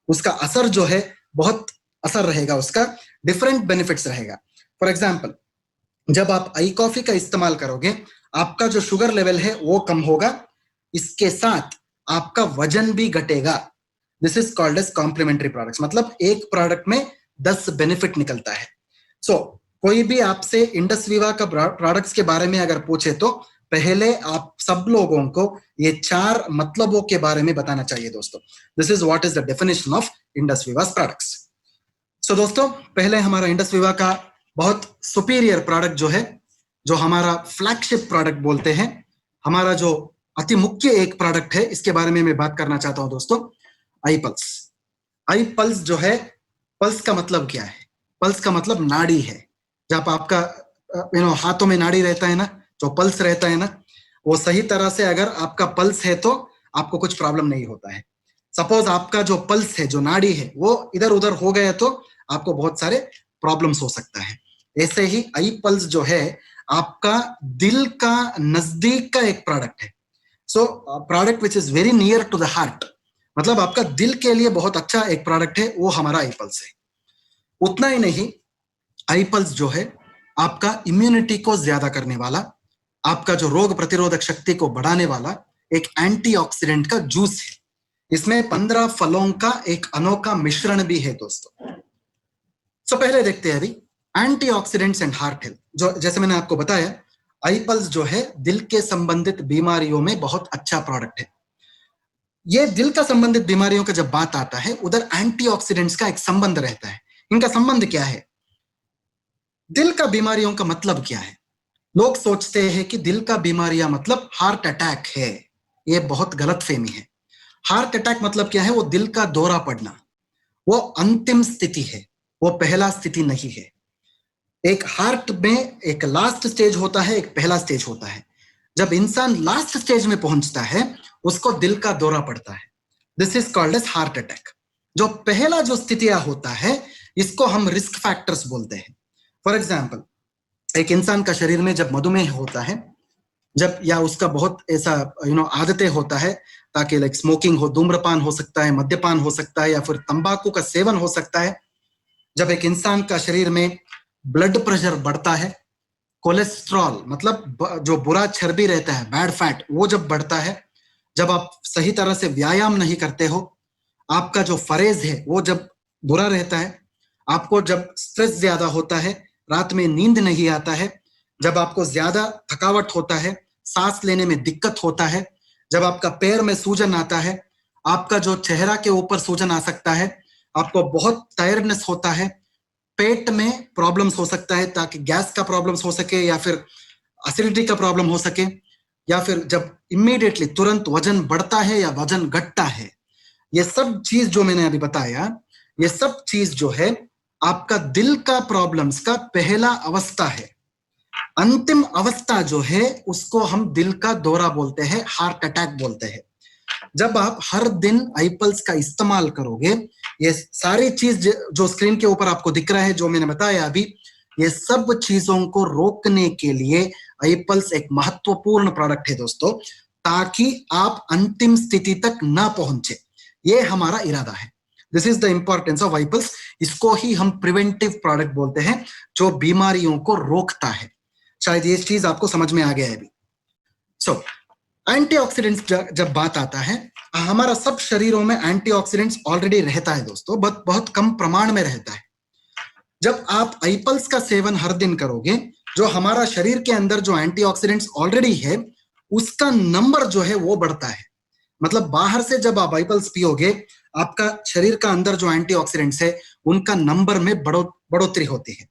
Speaker 2: उसका असर जो है बहुत असर रहेगा, उसका डिफरेंट बेनिफिट्स रहेगा। फॉर एग्जाम्पल, जब आप आई कॉफी का इस्तेमाल करोगे, आपका जो शुगर लेवल है वो कम होगा, इसके साथ आपका वजन भी घटेगा। This is called as complementary products. मतलब एक प्रोडक्ट में 10 बेनिफिट निकलता है। कोई भी आपसे इंडस विवा का प्रोडक्ट्स के बारे में अगर पूछे, तो पहले आप सब लोगों को ये 4 मतलबों के बारे में बताना चाहिए दोस्तों। This is what is the definition of इंडस विवास प्रोडक्ट्स। दोस्तों, पहले हमारा इंडस विवा का बहुत सुपीरियर प्रोडक्ट जो है, जो हमारा फ्लैगशिप प्रोडक्ट बोलते हैं, हमारा जो अति मुख्य एक प्रोडक्ट है, इसके बारे में मैं बात करना चाहता हूं दोस्तों। आई पल्स। आई पल्स जो है, पल्स का मतलब क्या है? पल्स का मतलब नाड़ी है। जब आपका हाथों में नाड़ी रहता है ना, जो पल्स रहता है ना, वो सही तरह से अगर आपका पल्स है तो आपको कुछ प्रॉब्लम नहीं होता है। सपोज आपका जो पल्स है, जो नाड़ी है, वो इधर उधर हो गया तो आपको बहुत सारे प्रॉब्लम्स हो सकता है। ऐसे ही आई पल्स जो है आपका दिल का नजदीक का एक प्रोडक्ट है। So product which is very near to the heart, मतलब आपका दिल के लिए बहुत अच्छा एक प्रोडक्ट है, वो हमारा आई पल्स है। उतना ही नहीं, आई पल्स जो है आपका इम्यूनिटी को ज्यादा करने वाला, आपका जो रोग प्रतिरोधक शक्ति को बढ़ाने वाला एक एंटीऑक्सीडेंट का जूस है। इसमें 15 फलों का एक अनोखा मिश्रण भी है दोस्तों। सो पहले देखते हैं अभी एंटीऑक्सीडेंट्स एंड हार्ट हेल्थ। जो जैसे मैंने आपको बताया, आई पल्स जो है दिल के संबंधित बीमारियों में बहुत अच्छा प्रोडक्ट है। ये दिल का संबंधित बीमारियों का जब बात आता है, उधर एंटीऑक्सीडेंट्स का एक संबंध रहता है। इनका संबंध क्या है? दिल का बीमारियों का मतलब क्या है? लोग सोचते हैं कि दिल का बीमारियां मतलब हार्ट अटैक है। ये बहुत गलत फहमी है। हार्ट अटैक मतलब क्या है? वो दिल का दौरा पड़ना, वो अंतिम स्थिति है, वो पहला स्थिति नहीं है। एक हार्ट में एक लास्ट स्टेज होता है, एक पहला स्टेज होता है। जब इंसान लास्ट स्टेज में पहुंचता है, उसको दिल का दौरा पड़ता है। This is called as heart attack. जो पहला जो स्थितियां होता है, इसको हम रिस्क फैक्टर्स बोलते हैं। फॉर एग्जाम्पल, एक इंसान का शरीर में जब मधुमेह होता है, जब या उसका बहुत ऐसा आदतें होता है, ताकि लाइक स्मोकिंग हो, धूम्रपान हो सकता है, मद्यपान हो सकता है, या फिर तंबाकू का सेवन हो सकता है। जब एक इंसान का शरीर में ब्लड प्रेशर बढ़ता है, कोलेस्ट्रॉल मतलब जो बुरा चर्बी रहता है, बैड फैट, वो जब बढ़ता है, जब आप सही तरह से व्यायाम नहीं करते हो, आपका जो फरेज है वो जब बुरा रहता है, आपको जब स्ट्रेस ज्यादा होता है, रात में नींद नहीं आता है, जब आपको ज्यादा थकावट होता है, सांस लेने में दिक्कत होता है, जब आपका पैर में सूजन आता है, आपका जो चेहरा के ऊपर सूजन आ सकता है, आपको बहुत टायर्डनेस होता है, पेट में प्रॉब्लम्स हो सकता है, ताकि गैस का प्रॉब्लम्स हो सके, या फिर एसिडिटी का प्रॉब्लम हो सके, या फिर जब इमीडिएटली तुरंत वजन बढ़ता है या वजन घटता है। ये सब चीज जो मैंने अभी बताया, ये सब चीज जो है आपका दिल का प्रॉब्लम्स का पहला अवस्था है। अंतिम अवस्था जो है उसको हम दिल का दौरा बोलते हैं, हार्ट अटैक बोलते हैं। जब आप हर दिन आई पल्स का इस्तेमाल करोगे, ये सारी चीज जो स्क्रीन के ऊपर आपको दिख रहा है, जो मैंने बताया अभी, ये सब चीजों को रोकने के लिए आई पल्स एक महत्वपूर्ण प्रोडक्ट है दोस्तों, ताकि आप अंतिम स्थिति तक ना पहुंचे। ये हमारा इरादा है। This is the importance of I pulse. इसको ही हम प्रिवेंटिव प्रोडक्ट बोलते हैं, जो बीमारियों को रोकता है। शायद ये चीज आपको समझ में आ गया है अभी। सो एंटीऑक्सीडेंट्स जब बात आता है, हमारा सब शरीरों में एंटीऑक्सीडेंट्स ऑलरेडी रहता है दोस्तों, बट बहुत कम प्रमाण में रहता है। जब आप आई पल्स का सेवन हर दिन करोगे, जो हमारा शरीर के अंदर जो एंटीऑक्सीडेंट्स ऑलरेडी है, उसका नंबर जो है वो बढ़ता है। मतलब बाहर से जब आप आई पल्स पियोगे, आपका शरीर का अंदर जो एंटीऑक्सीडेंट्स है, उनका नंबर में बढ़ोतरी होती है।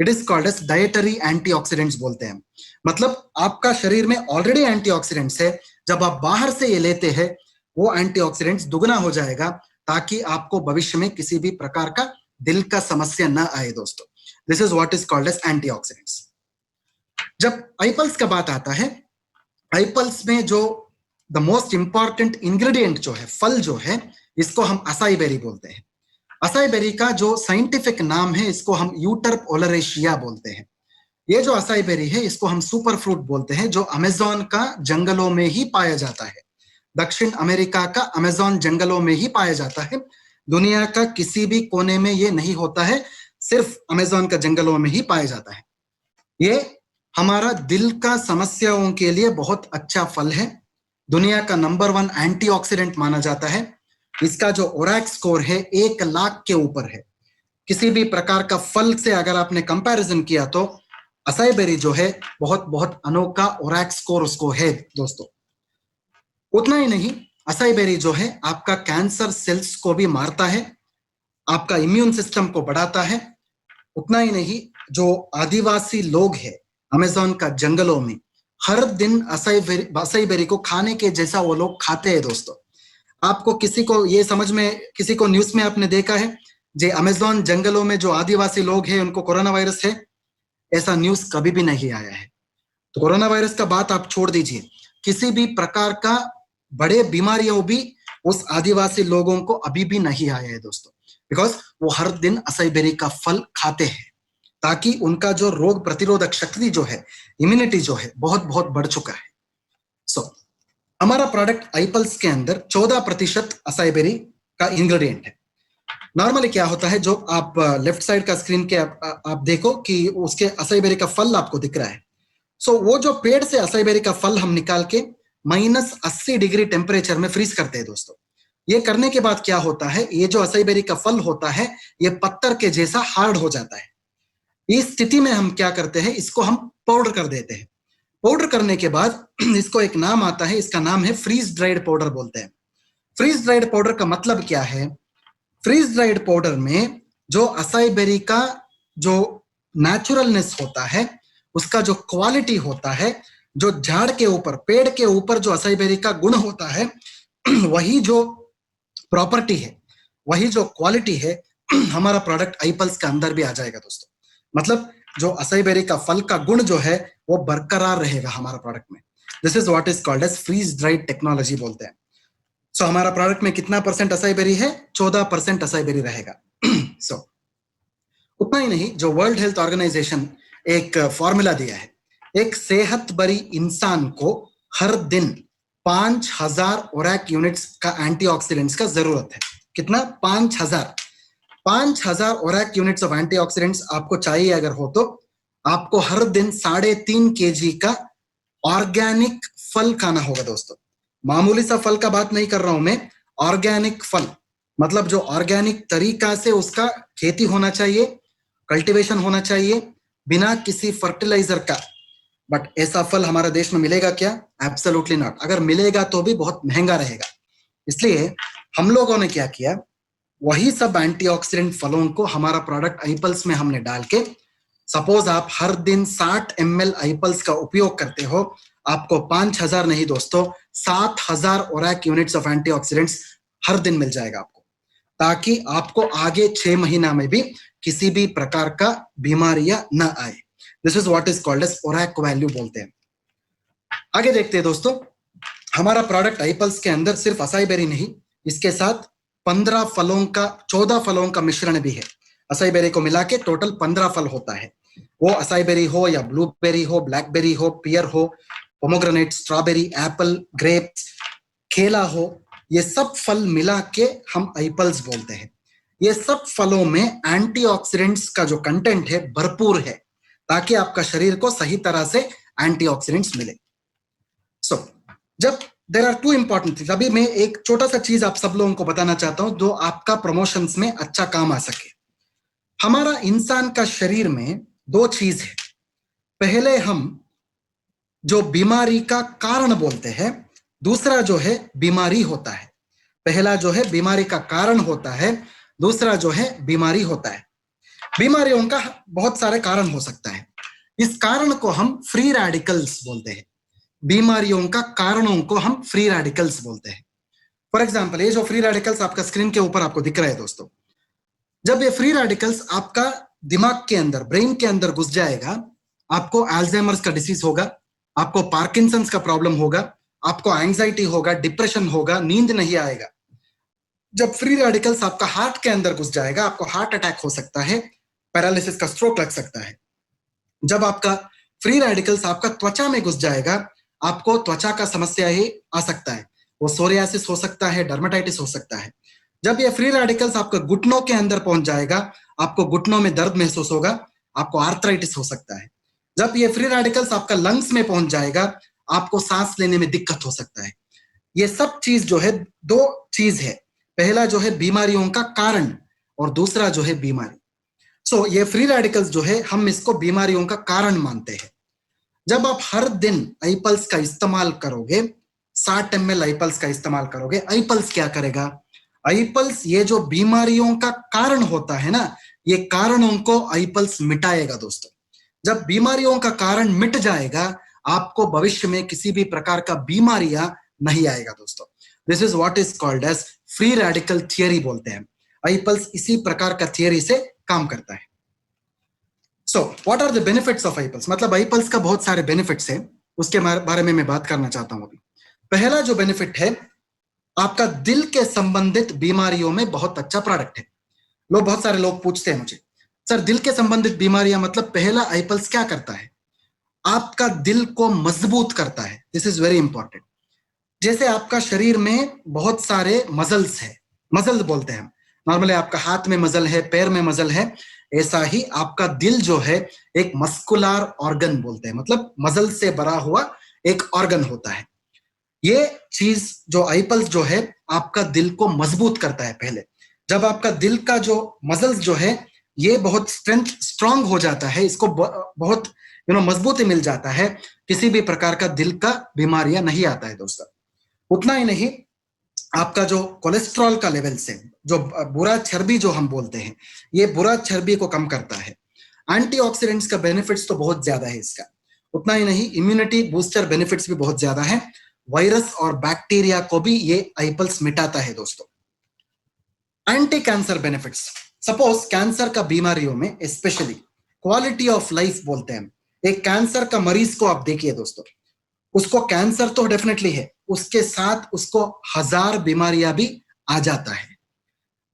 Speaker 2: It is called as dietary antioxidants बोलते हैं। मतलब आपका शरीर में ऑलरेडी एंटीऑक्सीडेंट्स है, जब आप बाहर से ये लेते हैं, वो एंटीऑक्सीडेंट्स दुगना हो जाएगा, ताकि आपको भविष्य में किसी भी प्रकार का दिल का समस्या ना आए दोस्तों। This is what is called as antioxidants. जब आई पल्स का बात आता है, आई पल्स में जो द मोस्ट इंपॉर्टेंट इंग्रेडिएंट जो है, फल जो है, इसको हम असाई बेरी बोलते हैं। असाई बेरी का जो साइंटिफिक नाम है, इसको हम यूटर्प ओलरेशिया बोलते हैं। ये जो असाई बेरी है, इसको हम सुपर फ्रूट बोलते हैं, जो अमेज़न का जंगलों में ही पाया जाता है। दक्षिण अमेरिका का अमेज़न जंगलों में ही पाया जाता है। दुनिया का किसी भी कोने में ये नहीं होता है, सिर्फ अमेज़न का जंगलों में ही पाया जाता है। ये हमारा दिल का समस्याओं के लिए बहुत अच्छा फल है। दुनिया का नंबर 1 एंटीऑक्सीडेंट माना जाता है। इसका जो ओरैक स्कोर है 1 लाख के ऊपर है। किसी भी प्रकार का फल से अगर आपने कंपैरिजन किया, तो असाई बेरी जो है बहुत बहुत अनोखा ओरैक स्कोर उसको है दोस्तों। उतना ही नहीं, असाई बेरी जो है आपका कैंसर सेल्स को भी मारता है, आपका इम्यून सिस्टम को बढ़ाता है। उतना ही नहीं, जो आदिवासी लोग हैं अमेज़न का जंगलों में, हर दिन असाई बेरी को खाने के जैसा वो लोग खाते हैं दोस्तों। आपको किसी को ये समझ में, किसी को न्यूज में आपने देखा है जे अमेज़न जंगलों में जो आदिवासी लोग हैं उनको कोरोना वायरस है? ऐसा न्यूज कभी भी नहीं आया है। तो कोरोना वायरस का बात आप छोड़ दीजिए, किसी भी प्रकार का बड़े बीमारियों भी उस आदिवासी लोगों को अभी भी नहीं आया है दोस्तों, बिकॉज वो हर दिन असाई बेरी का फल खाते हैं, ताकि उनका जो रोग प्रतिरोधक शक्ति जो है, इम्यूनिटी जो है, बहुत बहुत बढ़ चुका है। हमारा प्रोडक्ट आईपल्स के अंदर 14% असाई बेरी का इंग्रेडिएंट है। नॉर्मली क्या होता है, जो आप लेफ्ट साइड का स्क्रीन के आप देखो कि उसके असाई बेरी का फल आपको दिख रहा है। वो जो पेड़ से असाई बेरी का फल हम निकाल के -80 डिग्री टेम्परेचर में फ्रीज करते हैं दोस्तों। ये करने के बाद क्या होता है, ये जो असाई बेरी का फल होता है ये पत्थर के जैसा हार्ड हो जाता है। इस स्थिति में हम क्या करते हैं, इसको हम पाउडर कर देते हैं। पाउडर करने के बाद इसको एक नाम आता है, इसका नाम है फ्रीज ड्राइड पाउडर बोलते हैं। फ्रीज ड्राइड पाउडर का मतलब क्या है? फ्रीज ड्राइड पाउडर में जो असाई बेरी का जो नेचुरलनेस होता है, उसका जो क्वालिटी होता है, जो झाड़ के ऊपर, पेड़ के ऊपर जो असाई बेरी का गुण होता है, वही जो प्रॉपर्टी है, वही जो क्वालिटी है, हमारा प्रोडक्ट आईपल्स के अंदर भी आ जाएगा दोस्तों। मतलब जो असाई बेरी का फल का गुण जो है वो बरकरार रहेगा हमारा प्रोडक्ट में। This is what is called as freeze dried technology बोलते हैं। हमारा प्रोडक्ट में कितना % असाई बेरी है? 14% असाई बेरी रहेगा। उतना ही नहीं, जो वर्ल्ड हेल्थ ऑर्गेनाइजेशन एक फॉर्मूला दिया है, एक सेहत भरी इंसान को हर दिन 5000 ओरैक यूनिट्स का एंटीऑक्सीडेंट्स का जरूरत है। कितना? 5000 ओरैक यूनिट्स ऑफ एंटीऑक्सीडेंट्स आपको चाहिए। अगर हो तो आपको हर दिन 3.5 kg का ऑर्गेनिक फल खाना होगा दोस्तों। मामूली सा फल का बात नहीं कर रहा हूं मैं, ऑर्गेनिक फल मतलब जो ऑर्गेनिक तरीका से उसका खेती होना चाहिए, कल्टीवेशन होना चाहिए, बिना किसी फर्टिलाइजर का। बट ऐसा फल हमारे देश में मिलेगा क्या? Absolutely not. अगर मिलेगा तो भी बहुत महंगा रहेगा। इसलिए हम लोगों ने क्या किया, वही सब एंटीऑक्सीडेंट फलों को हमारा प्रोडक्ट आईपल्स में हमने डाल के, सपोज आप हर दिन 60 ml आईपल्स का उपयोग करते हो, आपको 5000 नहीं दोस्तों, 7000 ओरैक यूनिट्स ऑफ एंटीऑक्सीडेंट्स हर दिन मिल जाएगा आपको, ताकि आपको आगे 6 महीना में भी किसी भी प्रकार का बीमारियां न आए। This is what is called as ORAC value बोलते हैं। आगे देखते हैं दोस्तों, हमारा प्रोडक्ट आईपल्स के अंदर सिर्फ असाई बेरी नहीं, इसके साथ 14 फलों का मिश्रण भी है। असाई बेरी को मिला के टोटल 15 फल होता है। वो असाई बेरी हो या ब्लूबेरी हो, ब्लैकबेरी हो, पियर हो, पोमोग्रेनेट, स्ट्रॉबेरी, एप्पल, ग्रेप्स, केला हो, ये सब फल मिला के हम आईपल्स बोलते हैं। ये सब फलों में एंटीऑक्सीडेंट्स का जो कंटेंट है भरपूर है, ताकि आपका शरीर को सही तरह से एंटीऑक्सीडेंट्स मिले। जब देयर आर 2 इंपॉर्टेंट थिंग्स, अभी मैं एक छोटा सा चीज आप सब लोगों को बताना चाहता हूं जो आपका प्रमोशंस में अच्छा काम आ सके। हमारा इंसान का शरीर में 2 चीज है। पहले हम जो बीमारी का कारण बोलते हैं, दूसरा जो है बीमारी होता है। पहला जो है बीमारी का कारण होता है, दूसरा जो है बीमारी होता है। बीमारियों का बहुत सारे कारण हो सकता है, इस कारण को हम फ्री रेडिकल्स बोलते हैं। बीमारियों का कारणों को हम फ्री रेडिकल्स बोलते हैं। फॉर एग्जाम्पल, ये जो फ्री रेडिकल्स आपका स्क्रीन के ऊपर आपको दिख रहा है दोस्तों, जब ये फ्री रेडिकल्स आपका दिमाग के अंदर, ब्रेन के अंदर घुस जाएगा, आपको अल्जाइमर्स का डिसीज होगा, आपको पार्किंसंस का प्रॉब्लम होगा, आपको एंजाइटी होगा, डिप्रेशन होगा, नींद नहीं आएगा। जब फ्री रेडिकल्स आपका हार्ट के अंदर घुस जाएगा, आपको हार्ट अटैक हो सकता है, पैरालिसिस का स्ट्रोक लग सकता है। जब आपका फ्री रेडिकल्स आपका त्वचा में घुस जाएगा, आपको त्वचा का समस्या ही आ सकता है, वो सोरियासिस हो सकता है, डर्मेटाइटिस हो सकता है। जब ये फ्री रेडिकल्स आपके घुटनों के अंदर पहुंच जाएगा, आपको घुटनों में दर्द महसूस होगा, आपको आर्थराइटिस हो सकता है। जब ये फ्री रेडिकल्स आपका लंग्स में पहुंच जाएगा, आपको सांस लेने में दिक्कत हो सकता है। ये सब चीज जो है, 2 चीज है, पहला जो है बीमारियों का कारण और दूसरा जो है बीमारी। ये फ्री रेडिकल्स जो है, हम इसको बीमारियों का कारण मानते हैं। जब आप हर दिन आईपल्स का इस्तेमाल करोगे, 60 ml आईपल्स का इस्तेमाल करोगे, आईपल्स क्या करेगा? आईपल्स ये जो बीमारियों का कारण होता है ना, ये कारणों को आईपल्स मिटाएगा दोस्तों। जब बीमारियों का कारण मिट जाएगा, आपको भविष्य में किसी भी प्रकार का बीमारियां नहीं आएगा दोस्तों। This is what is called as free radical theory बोलते हैं। आईपल्स इसी प्रकार का थियरी से काम करता है। So what are the benefits of I Pulse, मतलब आई पल्स का बहुत सारे बेनिफिट्स हैं, उसके बारे में मैं बात करना चाहता हूं अभी। पहला जो बेनिफिट है, आपका दिल के संबंधित बीमारियों में बहुत अच्छा प्रोडक्ट है। बहुत सारे लोग पूछते हैं मुझे, सर दिल के संबंधित बीमारियां मतलब पहला आई पल्स क्या करता है? आपका दिल को मजबूत करता है। This is very important. जैसे आपका शरीर में बहुत सारे मजल्स है, मजल बोलते हैं हम नॉर्मली, आपका हाथ में मजल है, पैर में मजल है, ऐसा ही आपका दिल जो है एक मस्कुलर ऑर्गन बोलते हैं, मतलब मजल से भरा हुआ एक ऑर्गन होता है। ये चीज जो आई पल्स जो है आपका दिल को मजबूत करता है। पहले जब आपका दिल का जो मसल्स जो है ये बहुत स्ट्रांग हो जाता है, इसको बहुत मजबूती मिल जाता है, किसी भी प्रकार का दिल का बीमारियां नहीं आता है दोस्तों। उतना ही नहीं, आपका जो कोलेस्ट्रॉल का लेवल से, जो बुरा चर्बी जो हम बोलते हैं, ये बुरा चर्बी को कम करता है। एंटीऑक्सीडेंट्स का बेनिफिट्स तो बहुत ज्यादा है इसका। उतना ही नहीं, इम्यूनिटी बूस्टर बेनिफिट्स भी बहुत ज्यादा है। वायरस और बैक्टीरिया को भी ये आई पल्स मिटाता है दोस्तों। Anti cancer benefits, suppose cancer का बीमारियों में स्पेशली क्वालिटी ऑफ लाइफ बोलते हैं। एक कैंसर का मरीज को आप देखिए दोस्तों, उसको कैंसर तो डेफिनेटली है, उसके साथ उसको 1000 बीमारियां भी आ जाता है।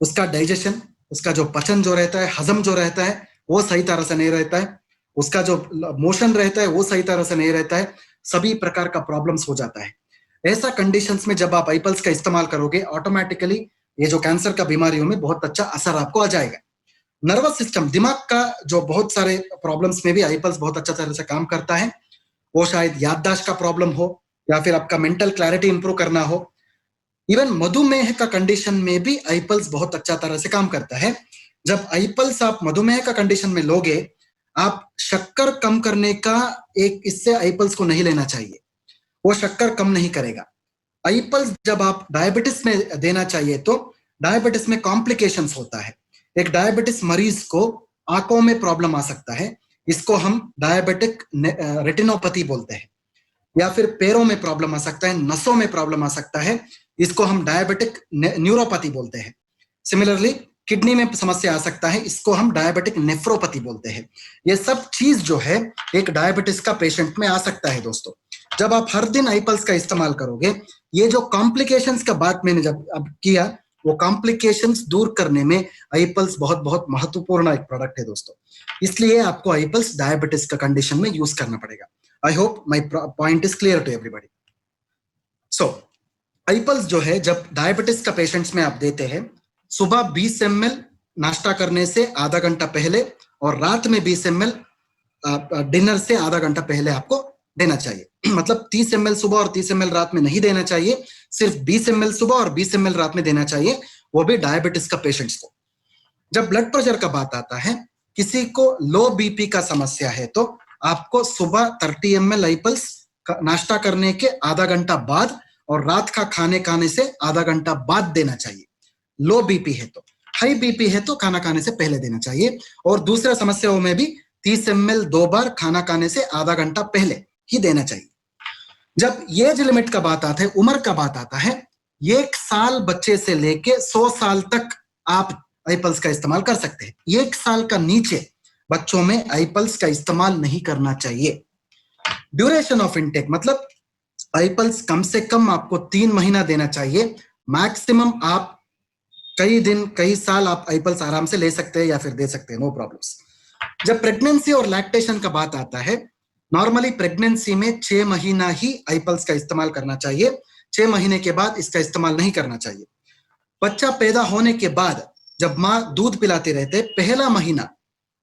Speaker 2: उसका डाइजेशन, उसका जो पचन जो रहता है, हजम जो रहता है, वो सही तरह से नहीं रहता है। उसका जो मोशन रहता है वो सही तरह से नहीं रहता है। सभी प्रकार का प्रॉब्लम्स हो जाता है। ऐसा कंडीशंस में जब आप आई पल्स का इस्तेमाल करोगे, ऑटोमेटिकली ये जो कैंसर का बीमारियों में बहुत अच्छा असर आपको आ जाएगा। नर्वस सिस्टम, दिमाग का जो बहुत सारे प्रॉब्लम्स में भी आई पल्स बहुत अच्छा तरह से काम करता है। वो शायद याददाश्त का प्रॉब्लम हो या फिर आपका मेंटल क्लैरिटी इंप्रूव करना हो। इवन मधुमेह का कंडीशन में भी आई पल्स बहुत अच्छा तरह से काम करता है। जब आई पल्स आप मधुमेह का कंडीशन में लोगे, आप शक्कर कम करने का एक इससे आई पल्स को नहीं लेना चाहिए, वो शक्कर कम नहीं करेगा। आई पल्स जब आप डायबिटिस में देना चाहिए तो डायबिटिस में कॉम्प्लिकेशंस होता है। एक डायबिटिस मरीज को आंखों में प्रॉब्लम आ सकता है, इसको हम डायबिटिक रेटिनोपैथी बोलते हैं। या फिर पैरों में प्रॉब्लम आ सकता है, नसों में प्रॉब्लम आ सकता है, इसको हम डायबिटिक न्यूरोपैथी बोलते हैं। सिमिलरली किडनी में समस्या आ सकता है, इसको हम डायबिटिक नेफ्रोपैथी बोलते हैं। ये सब चीज जो है एक डायबिटिस का पेशेंट में आ सकता है दोस्तों। जब आप हर दिन आई पल्स का इस्तेमाल करोगे, ये जो कॉम्प्लिकेशंस का बात मैंने जब अब किया, वो कॉम्प्लिकेशंस दूर करने में आई पल्स बहुत बहुत महत्वपूर्ण एक प्रोडक्ट है दोस्तों। इसलिए आपको आई पल्स डायबिटिस का कंडीशन में यूज करना पड़ेगा। I hope my point is clear to everybody. So I Pulse जो है जब डायबिटिस का पेशेंट्स में आप देते हैं, सुबह 20 ml नाश्ता करने से आधा घंटा पहले और रात में 20 ml डिनर से आधा घंटा पहले आपको देना चाहिए। मतलब 30 ml सुबह और 30 ml रात में नहीं देना चाहिए, सिर्फ 20 ml सुबह और 20 ml रात में देना चाहिए, वो भी डायबिटिस का पेशेंट्स को। जब ब्लड प्रेशर का बात आता है, किसी को लो बीपी का समस्या है तो आपको सुबह 30 ml आई पल्स नाश्ता करने के आधा घंटा बाद और रात का खाने से आधा घंटा बाद देना चाहिए। लो बीपी है तो, हाई बीपी है तो खाना खाने से पहले देना चाहिए। और दूसरे समस्याओं में भी 30 ml 2 बार खाना खाने से आधा घंटा पहले ही देना चाहिए। जब एज लिमिट का बात आता है, उम्र का बात आता है, 1 साल बच्चे से लेके 100 साल तक आप आई पल्स का इस्तेमाल कर सकते हैं। 1 साल का नीचे बच्चों में आई पल्स का इस्तेमाल नहीं करना चाहिए। ड्यूरेशन ऑफ इनटेक, मतलब आई पल्स कम से कम आपको 3 महीना देना चाहिए। मैक्सिमम आप कई दिन कई साल आप आई पल्स आराम से ले सकते हैं या फिर दे सकते हैं, नो प्रॉब्लम्स। जब प्रेगनेंसी और लैक्टेशन का बात आता है, नॉर्मली प्रेगनेंसी में 6 महीना ही आई पल्स का इस्तेमाल करना चाहिए। 6 महीने के बाद इसका इस्तेमाल नहीं करना चाहिए। बच्चा पैदा होने के बाद जब माँ दूध पिलाते रहते, पहला महीना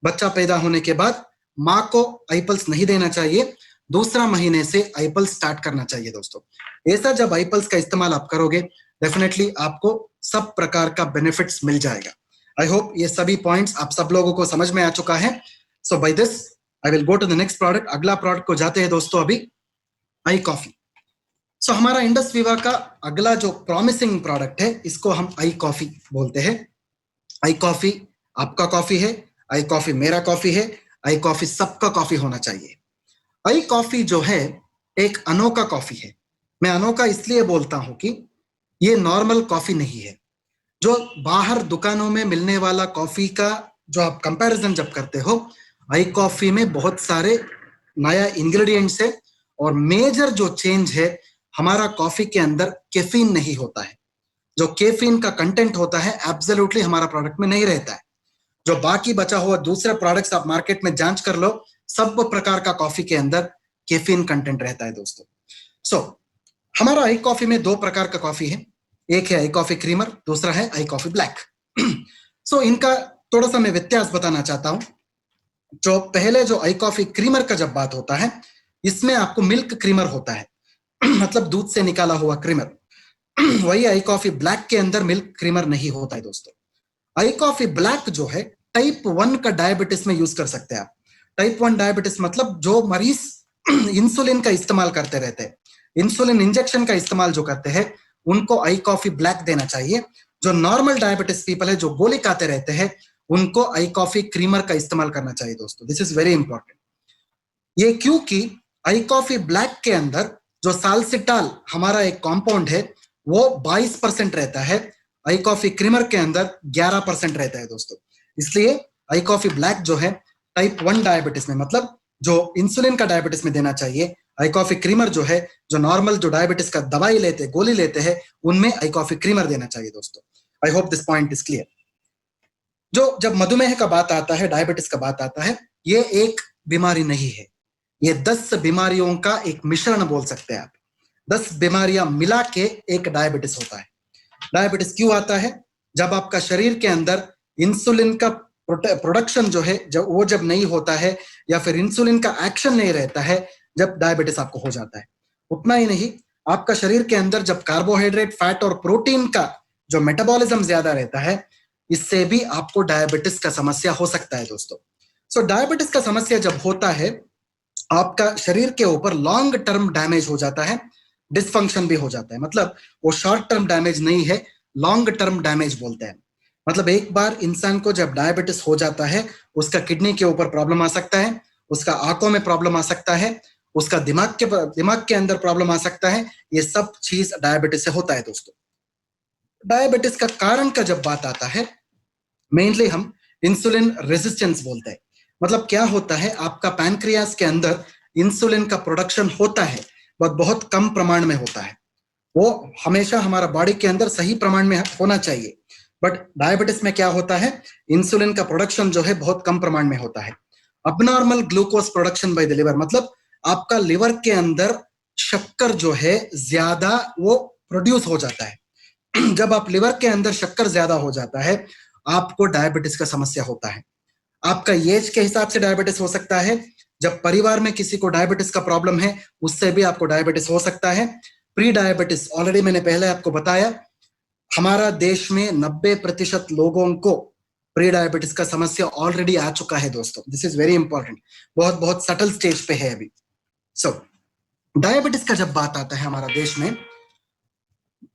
Speaker 2: बच्चा पैदा होने के बाद माँ को आई पल्स नहीं देना चाहिए, दूसरा महीने से आई पल्स स्टार्ट करना चाहिए दोस्तों। ऐसा जब आई पल्स का इस्तेमाल आप करोगे, डेफिनेटली आपको सब प्रकार का बेनिफिट्स मिल जाएगा। आई होप ये सभी पॉइंट्स आप सब लोगों को समझ में आ चुका है। So by this I will go to the next product. अगला प्रोडक्ट को जाते हैं दोस्तों अभी, आई कॉफी। सो हमारा इंडस विवा का अगला जो प्रॉमिसिंग प्रोडक्ट है, इसको हम आई कॉफी बोलते हैं। आई कॉफी आपका कॉफी है, आई कॉफी मेरा कॉफी है, आई कॉफी सबका कॉफी होना चाहिए। आई कॉफी जो है एक अनोखा कॉफी है। मैं अनोखा इसलिए बोलता हूं कि ये नॉर्मल कॉफी नहीं है। जो बाहर दुकानों में मिलने वाला कॉफी का जो आप कंपैरिजन जब करते हो, आई कॉफी में बहुत सारे नया इंग्रेडिएंट्स है और मेजर जो चेंज है, हमारा कॉफी के अंदर कैफीन नहीं होता है। जो कैफीन का कंटेंट होता है एब्सोल्युटली हमारा प्रोडक्ट में नहीं रहता है। जो बाकी बचा हुआ दूसरे प्रोडक्ट्स आप मार्केट में जांच कर लो, सब प्रकार का कॉफी के अंदर कैफीन कंटेंट रहता है दोस्तों। सो हमारा आई कॉफी में दो प्रकार का कॉफी है, एक है आई कॉफी क्रीमर, दूसरा है आई कॉफी ब्लैक। सो इनका थोड़ा सा मैं व्यत्यास बताना चाहता हूं। जो पहले जो आई कॉफी क्रीमर का जब बात होता है, इसमें आपको मिल्क क्रीमर होता है मतलब दूध से निकाला हुआ क्रीमर। वही आई कॉफी ब्लैक के अंदर मिल्क क्रीमर नहीं होता है दोस्तों। आई कॉफी ब्लैक जो है टाइप 1 का डायबिटीज में यूज कर सकते हैं आप। टाइप 1 डायबिटीज मतलब जो मरीज इंसुलिन का इस्तेमाल करते रहते हैं, इंसुलिन इंजेक्शन का इस्तेमाल जो करते हैं, उनको आई कॉफी ब्लैक देना चाहिए। जो नॉर्मल डायबिटीज पीपल है, जो गोली खाते रहते हैं, उनको आई कॉफी क्रीमर का इस्तेमाल करना चाहिए दोस्तों। This is very important. ये क्योंकि आई कॉफी ब्लैक के अंदर जो साल्सिटाल हमारा एक कंपाउंड है वो 22% रहता है, आई कॉफी क्रीमर के अंदर 11% रहता है दोस्तों। इसलिए आई कॉफी ब्लैक जो है टाइप 1 डायबिटीज में, मतलब जो इंसुलिन का डायबिटीज में देना चाहिए, आई कॉफी क्रीमर जो है जो नॉर्मल जो डायबिटीज का दवाई लेते हैं, गोली लेते हैं, उनमें आई कॉफी क्रीमर देना चाहिए दोस्तों। I hope this point is clear. जो जब मधुमेह का बात आता है, डायबिटीज का बात आता है, ये एक बीमारी नहीं है, ये 10 बीमारियों का एक मिश्रण बोल सकते हैं आप। 10 बीमारियां मिला के एक डायबिटीज होता है। डायबिटीज क्यों आता है? जब आपका शरीर के अंदर इंसुलिन का प्रोडक्शन जो है जब नहीं होता है, या फिर इंसुलिन का एक्शन नहीं रहता है, जब डायबिटीज आपको हो जाता है। उतना ही नहीं, आपका शरीर के अंदर जब कार्बोहाइड्रेट, फैट और प्रोटीन का जो मेटाबॉलिज्म ज्यादा रहता है, इससे भी आपको डायबिटीज का समस्या हो सकता है दोस्तों। सो डायबिटीज का समस्या जब होता है, आपका शरीर के ऊपर लॉन्ग टर्म डैमेज हो जाता है, डिसफंक्शन भी हो जाता है। मतलब वो शॉर्ट टर्म डैमेज नहीं है, लॉन्ग टर्म डैमेज बोलते हैं। मतलब एक बार इंसान को जब डायबिटीज हो जाता है, उसका किडनी के ऊपर प्रॉब्लम आ सकता है, उसका आंखों में प्रॉब्लम आ सकता है, उसका दिमाग के अंदर प्रॉब्लम आ सकता है। ये सब चीज डायबिटीज से होता है दोस्तों। डायबिटीज का कारण का जब बात आता है, मेनली हम इंसुलिन रेजिस्टेंस बोलते हैं। मतलब क्या होता है, आपका पैनक्रियास के अंदर इंसुलिन का प्रोडक्शन होता है, बहुत कम प्रमाण में होता है। वो हमेशा हमारा बॉडी के अंदर सही प्रमाण में होना चाहिए, बट डायबिटीज में क्या होता है, इंसुलिन का प्रोडक्शन जो है बहुत कम प्रमाण में होता है। Abnormal glucose production by the liver, मतलब आपका लिवर के अंदर शक्कर जो है ज्यादा वो प्रोड्यूस हो जाता है। जब आप लिवर के अंदर शक्कर ज्यादा हो जाता है, आपको डायबिटीज का समस्या होता है। आपका एज के हिसाब से डायबिटीज हो सकता है। जब परिवार में किसी को डायबिटीज का प्रॉब्लम है, उससे भी आपको डायबिटीज हो सकता है। प्री डायबिटीज, ऑलरेडी मैंने पहले आपको बताया, हमारा देश में 90% लोगों को प्री डायबिटीज का समस्या ऑलरेडी आ चुका है दोस्तों। दिस इज वेरी इंपॉर्टेंट, बहुत बहुत सटल स्टेज पे है अभी। सो डायबिटीज का जब बात आता है हमारा देश में,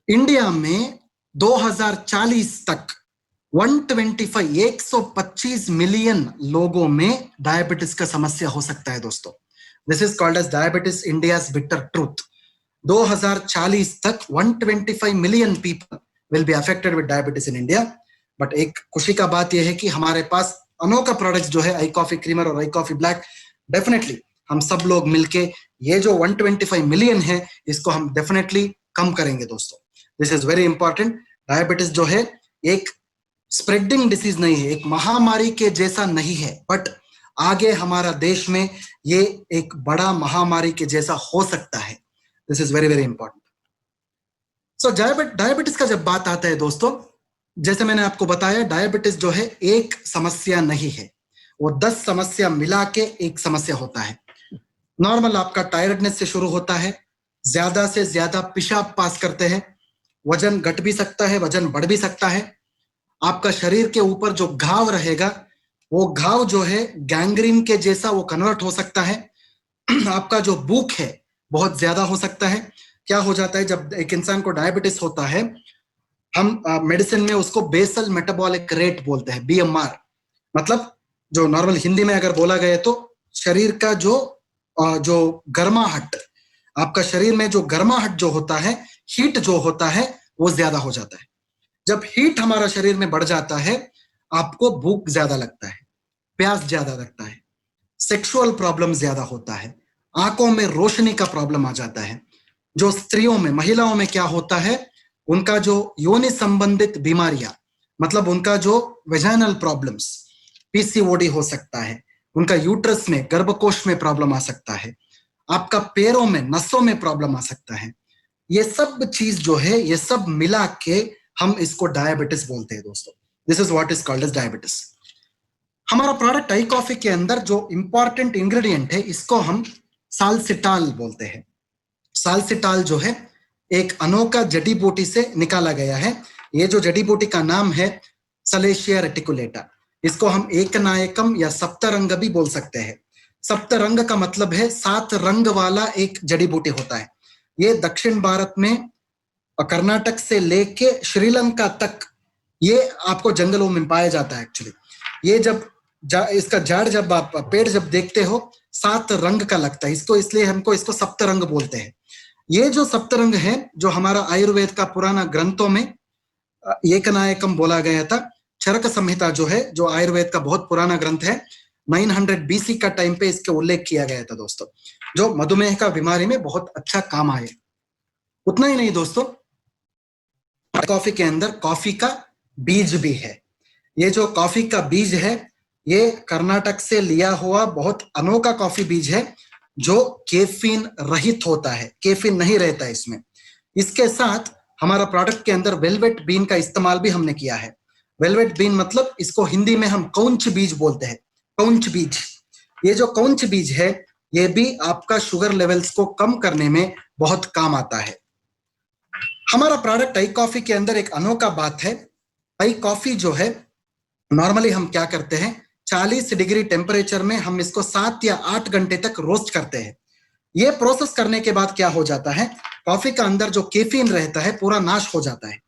Speaker 2: इंडिया में 2040 तक 125 मिलियन लोगों में डायबिटीज का समस्या हो सकता है दोस्तों। This is called as diabetes India's bitter truth. 2040 तक 125 million people will be affected with diabetes in India. But एक खुशी का बात यह है कि हमारे पास अनोखा प्रोडक्ट्स जो है आई कॉफी क्रीमर और आई कॉफी ब्लैक, डेफिनेटली हम सब लोग मिलके ये जो 125 मिलियन है, इसको हम डेफिनेटली कम करेंगे दोस्तों। This is very important. Diabetes जो है एक स्प्रेडिंग डिसीज नहीं है, एक महामारी के जैसा नहीं है, बट आगे हमारा देश में ये एक बड़ा महामारी के जैसा हो सकता है। This is very very important. So diabetes का जब बात आता है दोस्तों, जैसे मैंने आपको बताया, डायबिटीज जो है एक समस्या नहीं है, वो 10 समस्या मिला के एक समस्या होता है। नॉर्मल आपका टायर्डनेस से शुरू होता है, ज्यादा से ज्यादा पेशाब पास करते हैं, वजन घट भी सकता है, वजन बढ़ भी सकता है। आपका शरीर के ऊपर जो घाव रहेगा, वो घाव जो है गैंग्रीन के जैसा वो कन्वर्ट हो सकता है। आपका जो भूख है बहुत ज्यादा हो सकता है। क्या हो जाता है, जब एक इंसान को डायबिटीज होता है, हम मेडिसिन में उसको बेसल मेटाबॉलिक रेट बोलते हैं, बीएमआर। मतलब जो नॉर्मल हिंदी में अगर बोला गया तो शरीर का जो गर्माहट, आपका शरीर में जो गर्माहट जो होता है, हीट जो होता है, वो ज्यादा हो जाता है। जब हीट हमारा शरीर में बढ़ जाता है, आपको भूख ज्यादा लगता है, प्यास ज्यादा लगता है। सेक्सुअल प्रॉब्लम ज्यादा होता है, आंखों में रोशनी का प्रॉब्लम आ जाता है। जो स्त्रियों में, महिलाओं में क्या होता है, उनका जो योनि संबंधित बीमारियां, मतलब उनका जो वेजाइनल प्रॉब्लम्स, पीसीओडी हो सकता है, उनका यूट्रस में, गर्भकोश में प्रॉब्लम आ सकता है, आपका पैरों में, नसों में प्रॉब्लम आ सकता है। ये सब चीज जो है, ये सब मिला के हम इसको डायबिटीज बोलते हैं दोस्तों। This is what is called as diabetes. हमारा प्रोडक्ट आई कॉफी के अंदर जो इंपॉर्टेंट इंग्रेडिएंट है, इसको हम साल्सिटाल बोलते हैं। साल्सिटाल जो है एक अनोखा जड़ी बूटी से निकाला गया है। ये जो जड़ी बूटी का नाम है सलेशिया रेटिकुलेटा। इसको हम एक नायकम या सप्तरंग भी बोल सकते हैं। सप्तरंग का मतलब है 7 रंग वाला एक जड़ी बूटी होता है। ये दक्षिण भारत में कर्नाटक से लेके श्रीलंका तक ये आपको जंगलों में पाया जाता है। एक्चुअली ये जब इसका झाड़, जब आप पेड़ जब देखते हो, 7 रंग का लगता है इसको, इसलिए हमको इसको सप्तरंग बोलते हैं। ये जो सप्तरंग है, जो हमारा आयुर्वेद का पुराना ग्रंथों में एकनायकम बोला गया था। चरक संहिता जो है, जो आयुर्वेद का बहुत पुराना ग्रंथ है, 900 बीसी का टाइम पे इसके उल्लेख किया गया था दोस्तों, जो मधुमेह का बीमारी में बहुत अच्छा काम आए। उतना ही नहीं दोस्तों, कॉफी के अंदर कॉफी का बीज भी है। ये जो कॉफी का बीज है, ये कर्नाटक से लिया हुआ बहुत अनोखा कॉफी बीज है, जो कैफीन रहित होता है, कैफीन नहीं रहता है इसमें। इसके साथ हमारा प्रोडक्ट के अंदर वेलवेट बीन का इस्तेमाल भी हमने किया है। वेलवेट बीन मतलब इसको हिंदी में हम कौंच बीज बोलते हैं। कौंच बीज, ये जो कौंच बीज है, ये भी आपका शुगर लेवल्स को कम करने में बहुत काम आता है। हमारा प्रोडक्ट आई कॉफी के अंदर एक अनोखा बात है। आई कॉफी जो है, नॉर्मली हम क्या करते हैं, 40 डिग्री टेम्परेचर में हम इसको 7 या 8 घंटे तक रोस्ट करते हैं। ये प्रोसेस करने के बाद क्या हो जाता है, कॉफी का अंदर जो कैफीन रहता है पूरा नाश हो जाता है।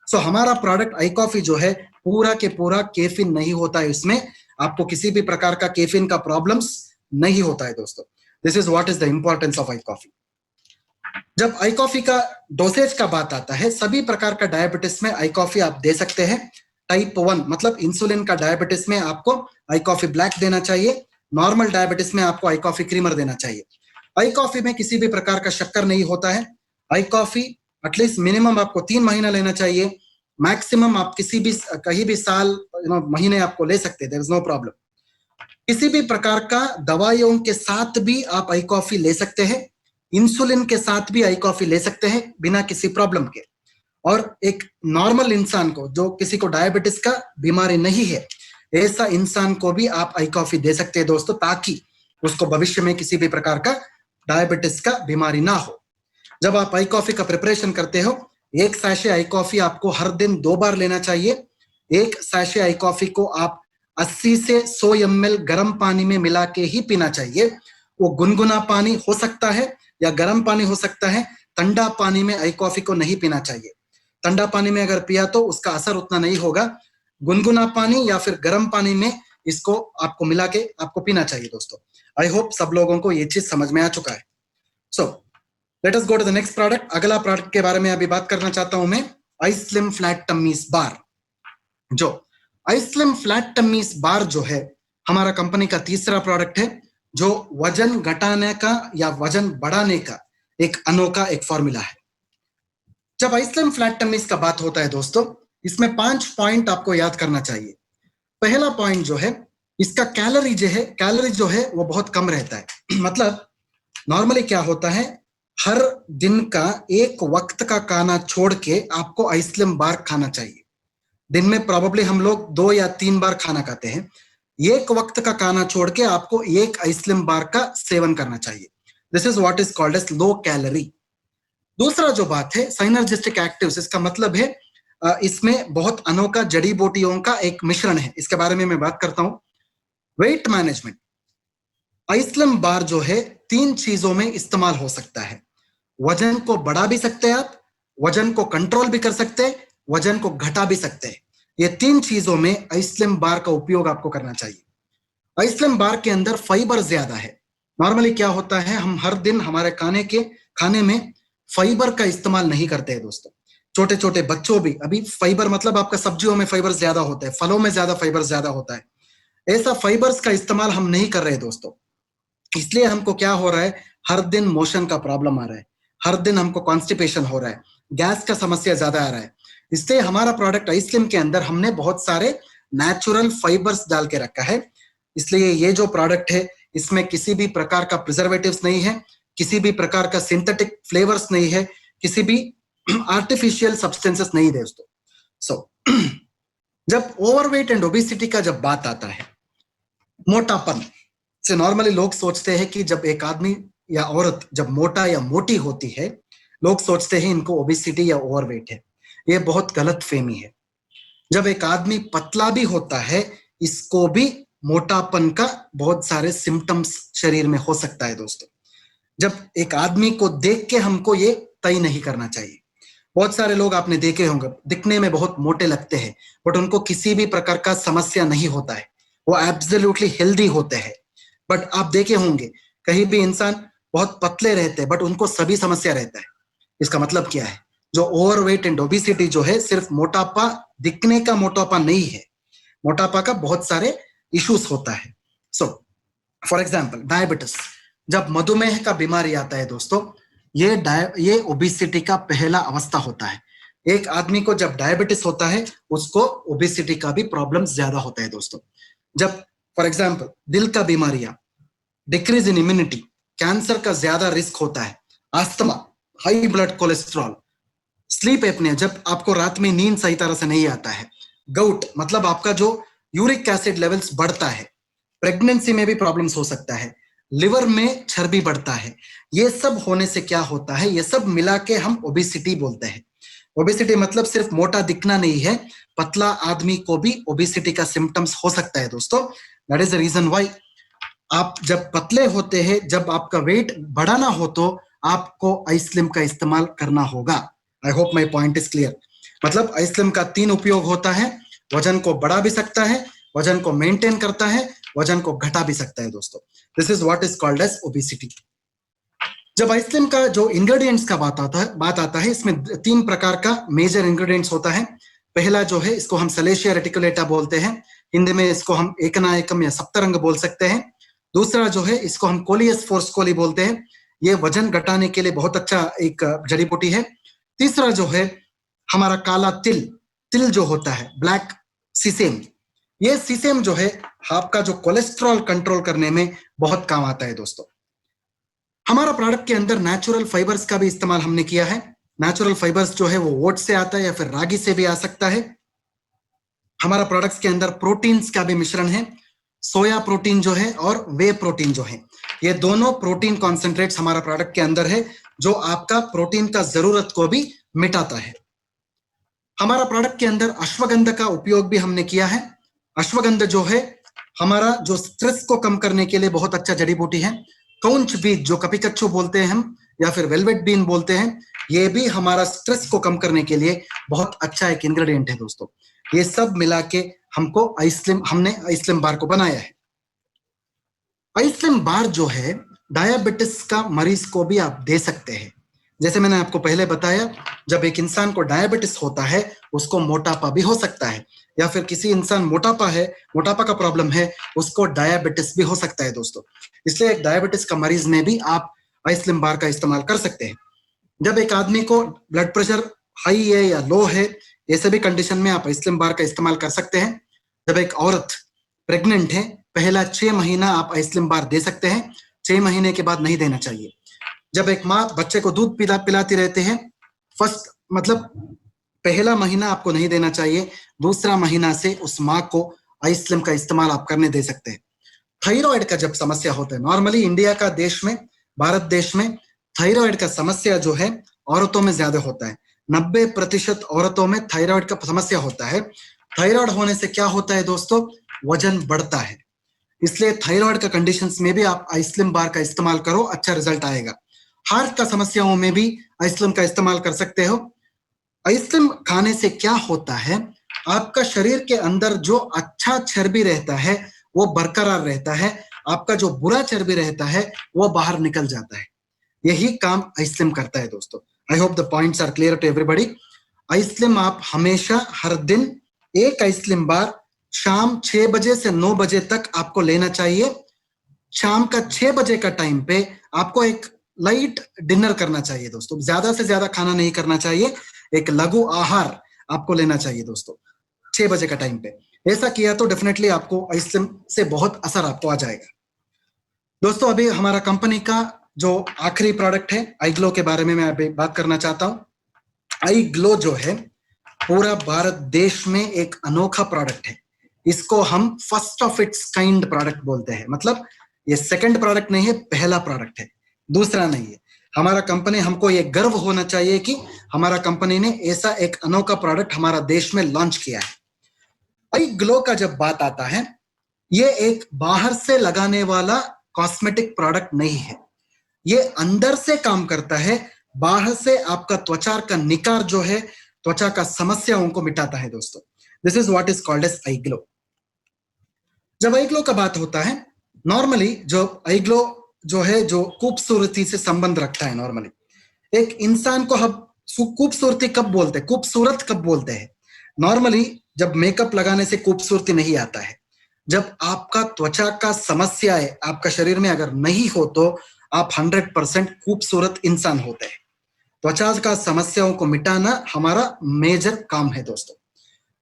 Speaker 2: सो हमारा प्रोडक्ट आई कॉफी जो है, पूरा के पूरा कैफीन नहीं होता है इसमें। आपको किसी भी प्रकार का कैफीन का प्रॉब्लम्स नहीं होता है दोस्तों। This is what is the importance of I coffee. जब आई कॉफी का डोसेज का बात आता है, सभी प्रकार का डायबिटीज में आई कॉफी आप दे सकते हैं। टाइप 1 मतलब इंसुलिन का डायबिटीज में आपको आई कॉफी ब्लैक देना चाहिए। नॉर्मल डायबिटीज में आपको आई कॉफी क्रीमर देना चाहिए। आई कॉफी में किसी भी प्रकार का शक्कर नहीं होता है। आई कॉफी एटलीस्ट मिनिमम आपको 3 महीना लेना चाहिए। मैक्सिमम आप किसी भी कहीं भी साल महीने आपको ले सकते हैं, देयर इज नो प्रॉब्लम। किसी भी प्रकार का दवाइयों के साथ भी आप आई कॉफी ले सकते हैं। इंसुलिन के साथ भी आई कॉफी ले सकते हैं बिना किसी प्रॉब्लम के। और एक नॉर्मल इंसान को, जो किसी को डायबिटीज का बीमारी नहीं है, ऐसा इंसान को भी आप आई कॉफी दे सकते हैं दोस्तों, ताकि उसको भविष्य में किसी भी प्रकार का डायबिटीज का बीमारी ना हो। जब आप आई कॉफी का प्रिपरेशन करते हो, 1 सैशे आई कॉफी आपको हर दिन 2 बार लेना चाहिए। 1 सैशे आई कॉफी को आप 80 से 100 ml गर्म पानी में मिला के ही पीना चाहिए। वो गुनगुना पानी हो सकता है या गर्म पानी हो सकता है। ठंडा पानी में आई कॉफी को नहीं पीना चाहिए। ठंडा पानी में अगर पिया तो उसका असर उतना नहीं होगा। गुनगुना पानी या फिर गर्म पानी में इसको आपको मिला के आपको पीना चाहिए दोस्तों। आई होप सब लोगों को ये चीज समझ में आ चुका है। So let us go to the next product. अगला प्रोडक्ट के बारे में अभी बात करना चाहता हूं मैं, आई स्लिम फ्लैट टमीज बार। जो आई स्लिम फ्लैट टमीज बार जो है, हमारा कंपनी का तीसरा प्रोडक्ट है, जो वजन घटाने का या वजन बढ़ाने का एक अनोखा एक फॉर्मूला है। जब आई स्लिम फ्लैट टमीज का बात होता है दोस्तों, इसमें 5 पॉइंट आपको याद करना चाहिए। पहला पॉइंट जो है, इसका कैलोरी जो है वो बहुत कम रहता है। मतलब नॉर्मली क्या होता है, हर दिन का एक वक्त का खाना छोड़ के आपको आई स्लिम बार खाना चाहिए। दिन में प्रोबेबली हम लोग 2 या 3 बार खाना खाते हैं। एक वक्त का खाना छोड़ के आपको एक आई स्लिम बार का सेवन करना चाहिए। This is what is called as low calorie. दूसरा जो बात है, साइनर्जिस्टिक एक्टिव्स, इसका मतलब है इसमें बहुत अनोखा जड़ी बूटियों का एक मिश्रण है। इसके बारे में मैं बात करता हूं। Weight management. ISlim bar जो है 3 चीजों में इस्तेमाल हो सकता है। वजन को बढ़ा भी सकते हैं आप, वजन को कंट्रोल भी कर सकते हैं, वजन को घटा भी सकते हैं। ये 3 चीजों में आई स्लिम बार का उपयोग आपको करना चाहिए। आई स्लिम बार के अंदर फाइबर ज्यादा है। नॉर्मली क्या होता है, हम हर दिन हमारे खाने में फाइबर का इस्तेमाल नहीं करते हैं दोस्तों। छोटे छोटे बच्चों भी अभी फाइबर, मतलब आपका सब्जियों में फाइबर ज्यादा होता है, फलों में ज्यादा फाइबर ज्यादा होता है। ऐसा फाइबर्स का इस्तेमाल हम नहीं कर रहे दोस्तों। इसलिए हमको क्या हो रहा है, हर दिन मोशन का प्रॉब्लम आ रहा है, हर दिन हमको कॉन्स्टिपेशन हो रहा है, गैस का समस्या ज्यादा आ रहा है। इसलिए हमारा प्रोडक्ट आइस्लिम के अंदर हमने बहुत सारे नेचुरल फाइबर्स डाल के रखा है। इसलिए ये जो प्रोडक्ट है इसमें किसी भी प्रकार का प्रिजर्वेटिव्स नहीं है, किसी भी प्रकार का सिंथेटिक फ्लेवर्स नहीं है, किसी भी आर्टिफिशियल सब्सटेंसेस नहीं है दोस्तों। सो जब ओवरवेट एंड ओबेसिटी का जब बात आता है, मोटापन से नॉर्मली लोग सोचते हैं कि जब एक आदमी या औरत जब मोटा या मोटी होती है, लोग सोचते हैं इनको ओबेसिटी या ओवरवेट है। ये बहुत गलत फहमी है। जब एक आदमी पतला भी होता है, इसको भी मोटापन का बहुत सारे सिम्टम्स शरीर में हो सकता है दोस्तों। जब एक आदमी को देख के हमको ये तय नहीं करना चाहिए। बहुत सारे लोग आपने देखे होंगे, दिखने में बहुत मोटे लगते हैं, बट उनको किसी भी प्रकार का समस्या नहीं होता है, वो एब्सोल्युटली हेल्दी होते हैं। बट आप देखे होंगे कहीं भी इंसान बहुत पतले रहते हैं, बट उनको सभी समस्या रहता है। इसका मतलब क्या है, जो ओवरवेट एंड ओबेसिटी जो है सिर्फ मोटापा, दिखने का मोटापा नहीं है, मोटापा का बहुत सारे इश्यूज होता है। सो फॉर एग्जाम्पल डायबिटीज, जब मधुमेह का बीमारी आता है दोस्तों, ये ओबेसिटी का पहला अवस्था होता है। एक आदमी को जब डायबिटीज होता है, उसको ओबेसिटी का भी प्रॉब्लम ज्यादा होता है दोस्तों। जब फॉर एग्जाम्पल दिल का बीमारियां, डिक्रीज इन इम्यूनिटी, कैंसर का ज्यादा रिस्क होता है, asthma, high blood cholesterol, sleep apnoea, जब आपको रात में नींद सही तरह से नहीं आता है, गाउट मतलब आपका जो यूरिक एसिड लेवल्स बढ़ता है, प्रेगनेंसी में भी प्रॉब्लम्स हो सकता है, लिवर में चर्बी बढ़ता है। ये सब होने से क्या होता है, ये सब मिला के हम ओबेसिटी बोलते हैं। ओबेसिटी मतलब सिर्फ मोटा दिखना नहीं है, पतला आदमी को भी ओबेसिटी का सिम्टम्स हो सकता है दोस्तों। That is the reason why आप जब पतले होते हैं, जब आपका वेट बढ़ाना हो तो आपको आइसलिम का इस्तेमाल करना होगा। आई hope my point is clear. मतलब आइसलिम का 3 उपयोग होता है, वजन को बढ़ा भी सकता है, वजन को मेंटेन करता है, वजन को घटा भी सकता है दोस्तों। This is what is called as obesity. जब आइसलिम का जो इंग्रेडिएंट्स का बात आता है, इसमें 3 प्रकार का मेजर इंग्रेडिएंट्स होता है। पहला जो है, इसको हम सलेशिया रेटिकुलेटा बोलते हैं, हिंदी में इसको हम एकनायकम या सप्तरंग बोल सकते हैं। दूसरा जो है, इसको हम कोलियस फोर्सकोली बोलते हैं, ये वजन घटाने के लिए बहुत अच्छा एक जड़ी बूटी है। तीसरा जो है हमारा काला तिल जो होता है, ब्लैक सीसेम, ये सीसेम जो है आपका जो कोलेस्ट्रॉल कंट्रोल करने में बहुत काम आता है दोस्तों। हमारा प्रोडक्ट के अंदर नेचुरल फाइबर्स का भी इस्तेमाल हमने किया है। नेचुरल फाइबर्स जो है वो ओट से आता है या फिर रागी से भी आ सकता है। हमारा प्रोडक्ट्स के अंदर प्रोटीन्स का भी मिश्रण है, सोया प्रोटीन जो है और वे प्रोटीन जो है, ये दोनों प्रोटीन कॉन्सेंट्रेट्स हमारा प्रोडक्ट के अंदर है, जो आपका प्रोटीन का जरूरत को भी मिटाता है। हमारा प्रोडक्ट के अंदर अश्वगंधा का उपयोग भी हमने किया है। अश्वगंधा जो है हमारा जो स्ट्रेस को कम करने के लिए बहुत अच्छा जड़ी बूटी है। कौंच बीज जो कपिकच्चू बोलते हैं हम, या फिर वेलवेट बीन बोलते हैं, ये भी हमारा स्ट्रेस को कम करने के लिए बहुत अच्छा एक इंग्रेडिएंट है दोस्तों। ये सब मिला के हमने आइसलिम बार को बनाया है। आइसलिम बार जो है डायबिटीज का मरीज को भी आप दे सकते हैं। जैसे मैंने आपको पहले बताया, जब एक इंसान को डायबिटीज होता है, उसको मोटापा भी हो सकता है, या फिर किसी इंसान मोटापा का प्रॉब्लम है, उसको डायबिटीज भी हो सकता है दोस्तों। इसलिए एक डायबिटीज का मरीज में भी आप आइसलिम बार का इस्तेमाल कर सकते हैं। जब एक आदमी को ब्लड प्रेशर हाई है या लो है, ये सभी कंडीशन में आप आइसलिम बार का इस्तेमाल कर सकते हैं। जब एक औरत प्रेग्नेंट है, पहला 6 महीना आप आइसलिम बार दे सकते हैं, 6 महीने के बाद नहीं देना चाहिए। जब एक माँ बच्चे को दूध पिलाती रहते हैं, पहला महीना आपको नहीं देना चाहिए, दूसरा महीना से उस माँ को आइसलिम का इस्तेमाल आप करने दे सकते हैं। थायराइड का जब समस्या होता है, नॉर्मली इंडिया का देश में, भारत देश में थायराइड का समस्या जो है औरतों में ज्यादा होता है। 90% औरतों में थायराइड का समस्या होता है। थायराइड होने से क्या होता है दोस्तों, वजन बढ़ता है। इसलिए थायराइड का कंडीशंस में भी आप आइसलिम बार का इस्तेमाल करो, अच्छा रिजल्ट आएगा। हार्ट का समस्याओं में भी आइसलिम का इस्तेमाल कर सकते हो। आइसलिम खाने से क्या होता है, आपका शरीर के अंदर जो अच्छा चर्बी रहता है वो बरकरार रहता है, आपका जो बुरा चर्बी रहता है वो बाहर निकल जाता है। यही काम आइसलिम करता है दोस्तों। I hope the points are clear to everybody. ISlim आप हमेशा हर दिन एक आइसलिम बार शाम 6 बजे से 9 बजे तक आपको लेना चाहिए। शाम का 6 बजे का टाइम पे आपको एक लाइट डिनर करना चाहिए दोस्तों, ज्यादा से ज्यादा खाना नहीं करना चाहिए, एक लघु आहार आपको लेना चाहिए दोस्तों 6 बजे का टाइम पे। ऐसा किया तो डेफिनेटली आपको इससे बहुत असर आपको आ जाएगा। दोस्तों अभी हमारा कंपनी का जो आखिरी प्रोडक्ट है आई ग्लो के बारे में मैं अभी बात करना चाहता हूं। आई ग्लो जो है पूरा भारत देश में एक अनोखा प्रोडक्ट है। इसको हम first of its kind product बोलते हैं, मतलब ये सेकंड प्रोडक्ट नहीं है, पहला प्रोडक्ट है, दूसरा नहीं है। हमारा कंपनी, हमको ये गर्व होना चाहिए कि हमारा कंपनी ने ऐसा एक अनोखा प्रोडक्ट हमारा देश में लॉन्च किया है। आई ग्लो का जब बात आता है, ये एक बाहर से लगाने वाला कॉस्मेटिक प्रोडक्ट नहीं है, ये अंदर से काम करता है। बाहर से आपका त्वचा का निकार जो है, त्वचा का समस्याओं को मिटाता है दोस्तों। This is what is called as I Glow. जब आई ग्लो का बात होता है, नॉर्मली जो आई ग्लो जो है, जो खूबसूरती से संबंध रखता है। नॉर्मली एक इंसान को हम खूबसूरती कब बोलते हैं, खूबसूरत कब बोलते हैं? नॉर्मली जब मेकअप लगाने से खूबसूरती नहीं आता है, जब आपका त्वचा का समस्या है आपका शरीर में अगर नहीं हो तो आप 100% खूबसूरत इंसान होते हैं। त्वचा का समस्याओं को मिटाना हमारा मेजर काम है दोस्तों।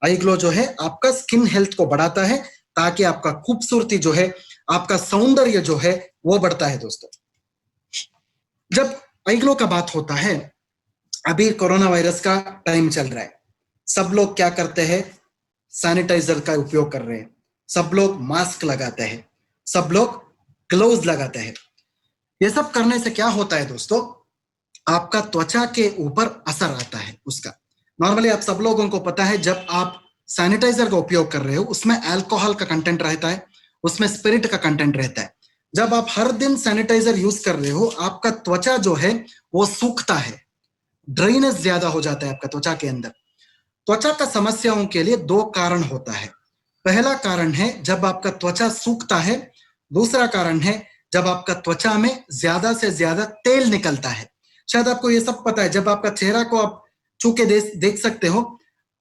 Speaker 2: आई ग्लो जो है आपका स्किन हेल्थ को बढ़ाता है, ताकि आपका खूबसूरती जो है, आपका सौंदर्य जो है वो बढ़ता है दोस्तों। जब आई ग्लो का बात होता है, अभी कोरोना वायरस का टाइम चल रहा है, सब लोग क्या करते हैं, सैनिटाइजर का उपयोग कर रहे हैं, सब लोग मास्क लगाते हैं, सब लोग ग्लोव्स लगाते हैं। ये सब करने से क्या होता है दोस्तों, आपका त्वचा के ऊपर असर आता है उसका। नॉर्मली आप सब लोगों को पता है, जब आप सैनिटाइजर का उपयोग कर रहे हो उसमें अल्कोहल का कंटेंट रहता है, उसमें स्पिरिट का कंटेंट रहता है। जब आप हर दिन सैनिटाइजर यूज कर रहे हो, आपका त्वचा जो है वो सूखता है, ड्राइनेस ज्यादा हो जाता है आपका त्वचा के अंदर। त्वचा का समस्याओं के लिए दो कारण होता है। पहला कारण है जब आपका त्वचा सूखता है, दूसरा कारण है जब आपका त्वचा में ज्यादा से ज्यादा तेल निकलता है। शायद आपको ये सब पता है, जब आपका चेहरा को आप छू के देख सकते हो,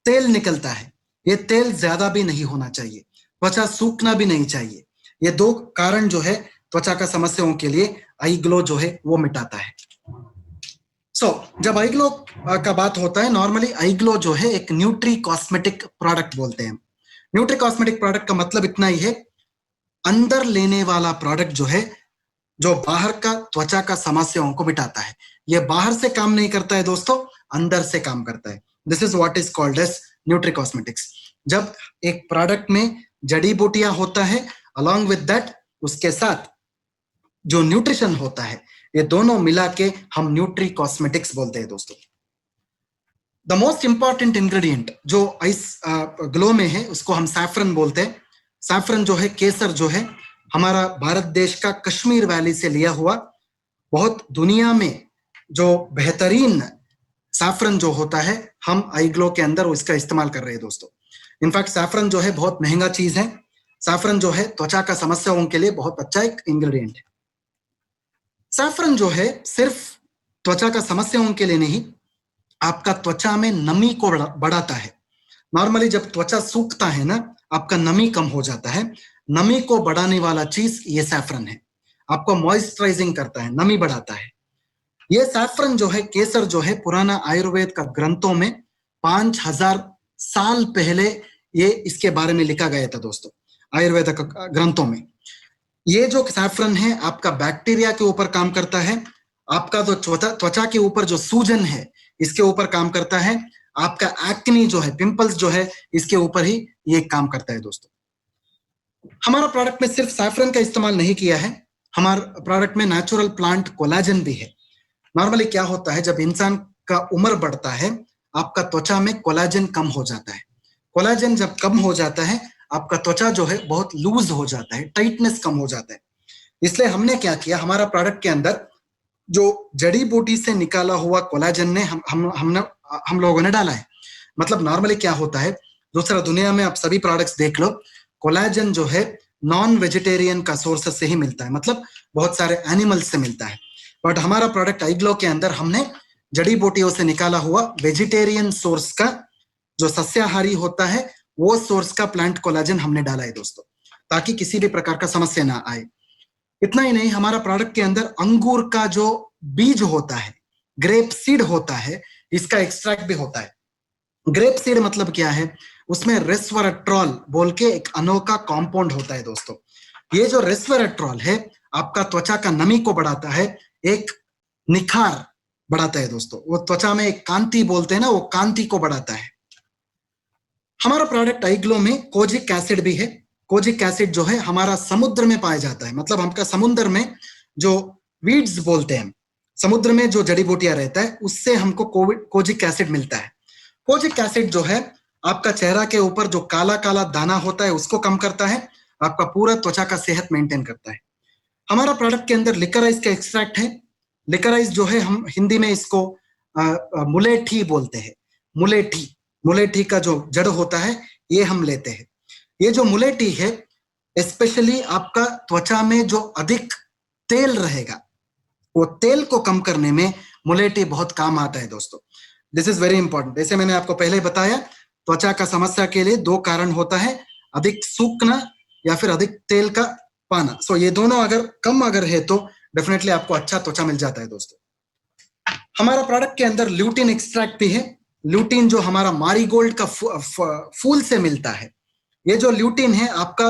Speaker 2: तेल निकलता है। ये तेल ज्यादा भी नहीं होना चाहिए, त्वचा सूखना भी नहीं चाहिए। ये दो कारण जो है त्वचा का समस्याओं के लिए आई ग्लो जो है वो मिटाता है। जब आई ग्लो का बात होता है, नॉर्मली आई ग्लो जो है एक न्यूट्री कॉस्मेटिक प्रोडक्ट बोलते हैं। न्यूट्री कॉस्मेटिक प्रोडक्ट का मतलब इतना ही है, अंदर लेने वाला प्रोडक्ट जो है, जो बाहर का त्वचा का समस्याओं को मिटाता है। ये बाहर से काम नहीं करता है दोस्तों, अंदर से काम करता है। This is what is called as nutricosmetics. जब एक प्रोडक्ट में जड़ी बूटियां होता है, अलॉन्ग विद दैट उसके साथ जो न्यूट्रिशन होता है, ये दोनों मिला के हम न्यूट्री कॉस्मेटिक्स बोलते हैं दोस्तों। द मोस्ट इंपॉर्टेंट इंग्रेडिएंट जो इस ग्लो में है, उसको हम सैफरन बोलते हैं। सैफरन जो है, केसर जो है, हमारा भारत देश का कश्मीर वैली से लिया हुआ, बहुत दुनिया में जो बेहतरीन सैफरन जो होता है, हम आई ग्लो के अंदर इसका इस्तेमाल कर रहे हैं दोस्तों। इनफैक्ट सैफरन जो है बहुत महंगा चीज है। सैफरन जो है त्वचा का समस्याओं के लिए बहुत अच्छा एक इंग्रेडिएंट है। सैफरन जो है सिर्फ त्वचा का समस्याओं के लिए नहीं, आपका त्वचा में नमी को बढ़ाता है। नॉर्मली जब त्वचा सूखता है ना, आपका नमी कम हो जाता है। नमी को बढ़ाने वाला चीज ये सैफरन है। आपको मॉइस्चराइजिंग करता है, नमी बढ़ाता है। ये सैफरन जो है, केसर जो है, पुराना आयुर्वेद का ग्रंथों में 5000 साल पहले ये इसके बारे में लिखा गया था दोस्तों, आयुर्वेद का ग्रंथों में। ये जो सैफरन है आपका बैक्टीरिया के ऊपर काम करता है, आपका जो त्वचा के ऊपर जो सूजन है इसके ऊपर काम करता है, आपका एक्ने जो है, पिंपल्स जो है, इसके ऊपर ही ये काम करता है दोस्तों। हमारा प्रोडक्ट में सिर्फ सैफरन का इस्तेमाल नहीं किया है, हमारे प्रोडक्ट में नेचुरल प्लांट कोलाजन भी है। नॉर्मली क्या होता है, जब इंसान का उम्र बढ़ता है, आपका त्वचा में कोलाजन कम हो जाता है। कोलाजन जब कम हो जाता है, आपका त्वचा जो है बहुत लूज हो जाता है, टाइटनेस कम हो जाता है। इसलिए हमने क्या किया, हमारा प्रोडक्ट के अंदर जो जड़ी बूटी से निकाला हुआ कोलाजन ने हम लोगों ने डाला है। मतलब नॉर्मली क्या होता है, दूसरा दुनिया में आप सभी प्रोडक्ट्स देख लो, कोलाजन जो है नॉन वेजिटेरियन का सोर्स से ही मिलता है, मतलब बहुत सारे एनिमल्स से मिलता है। बट हमारा प्रोडक्ट आई ग्लो के अंदर हमने जड़ी बूटियों से निकाला हुआ वेजिटेरियन सोर्स का, जो सस्याहारी होता है, वो सोर्स का प्लांट कोलाजन हमने डाला है दोस्तों, ताकि किसी भी प्रकार का समस्या ना आए। इतना ही नहीं, हमारा प्रोडक्ट के अंदर अंगूर का जो बीज होता है, ग्रेप सीड होता है, इसका एक्सट्रैक्ट भी होता है। ग्रेप सीड मतलब क्या है, उसमें रेस्वराट्रॉल बोल के एक अनोखा कंपाउंड होता है दोस्तों। ये जो रेस्वराट्रॉल है आपका त्वचा का नमी को बढ़ाता है, एक निखार बढ़ाता है दोस्तों। वो त्वचा में एक कांति बोलते हैं ना, वो कांति को बढ़ाता है। हमारा प्रोडक्ट आईग्लो में कोजिक एसिड भी है। कोजिक एसिड जो है हमारा समुद्र में पाया जाता है, मतलब हमका समुद्र में जो वीड्स बोलते हैं, समुद्र में जो जड़ी बूटियां रहता है उससे हमको कोजिक एसिड मिलता है। कोजिक एसिड जो है आपका चेहरा के ऊपर जो काला काला दाना होता है उसको कम करता है, आपका पूरा त्वचा का सेहत मेंटेन करता है। हमारा प्रोडक्ट के अंदर लिकराइज का एक्सट्रैक्ट है। लिकराइज जो है हम हिंदी में इसको मुलेठी बोलते हैं। मुलेठी, मुलेठी का जो जड़ होता है ये हम लेते हैं। ये जो मुलेठी है स्पेशली आपका त्वचा में जो अधिक तेल रहेगा वो तेल को कम करने में मुलेठी बहुत काम आता है दोस्तों। This is very important. जैसे मैंने आपको पहले बताया, त्वचा का समस्या के लिए दो कारण होता है, अधिक सूखना या फिर अधिक तेल का पाना। सो ये दोनों अगर है तो डेफिनेटली आपको अच्छा त्वचा मिल जाता है दोस्तों। हमारा प्रोडक्ट के अंदर ल्यूटिन एक्सट्रैक्ट भी है। ल्यूटिन जो हमारा मारीगोल्ड का फूल से मिलता है। ये जो ल्यूटिन है आपका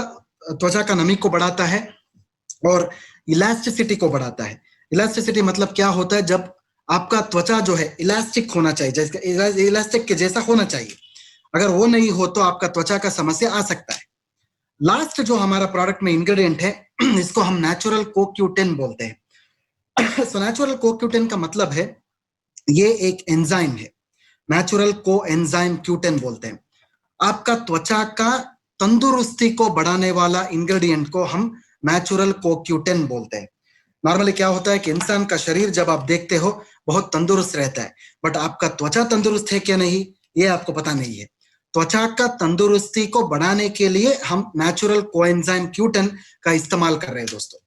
Speaker 2: त्वचा का नमी को बढ़ाता है और इलास्टिसिटी को बढ़ाता है। इलास्टिसिटी मतलब क्या होता है, जब आपका त्वचा जो है इलास्टिक होना चाहिए, जैसे इलास्टिक के जैसा होना चाहिए, अगर वो नहीं हो तो आपका त्वचा का समस्या आ सकता है। लास्ट जो हमारा प्रोडक्ट में इंग्रेडिएंट है इसको हम नेचुरल कोक्यूटिन बोलते हैं। सो नेचुरल कोक्यूटिन का मतलब है ये एक एंजाइम है, नेचुरल को एंजाइम क्यूटिन बोलते हैं। आपका त्वचा का तंदुरुस्ती को बढ़ाने वाला इंग्रेडिएंट को हम नेचुरल कोक्यूटिन बोलते हैं। नॉर्मली क्या होता है कि इंसान का शरीर जब आप देखते हो बहुत तंदुरुस्त रहता है, बट आपका त्वचा तंदुरुस्त है क्या नहीं ये आपको पता नहीं है। त्वचा का तंदुरुस्ती को बढ़ाने के लिए हम नेचुरल कोएंजाइम क्यूटिन का इस्तेमाल कर रहे हैं दोस्तों।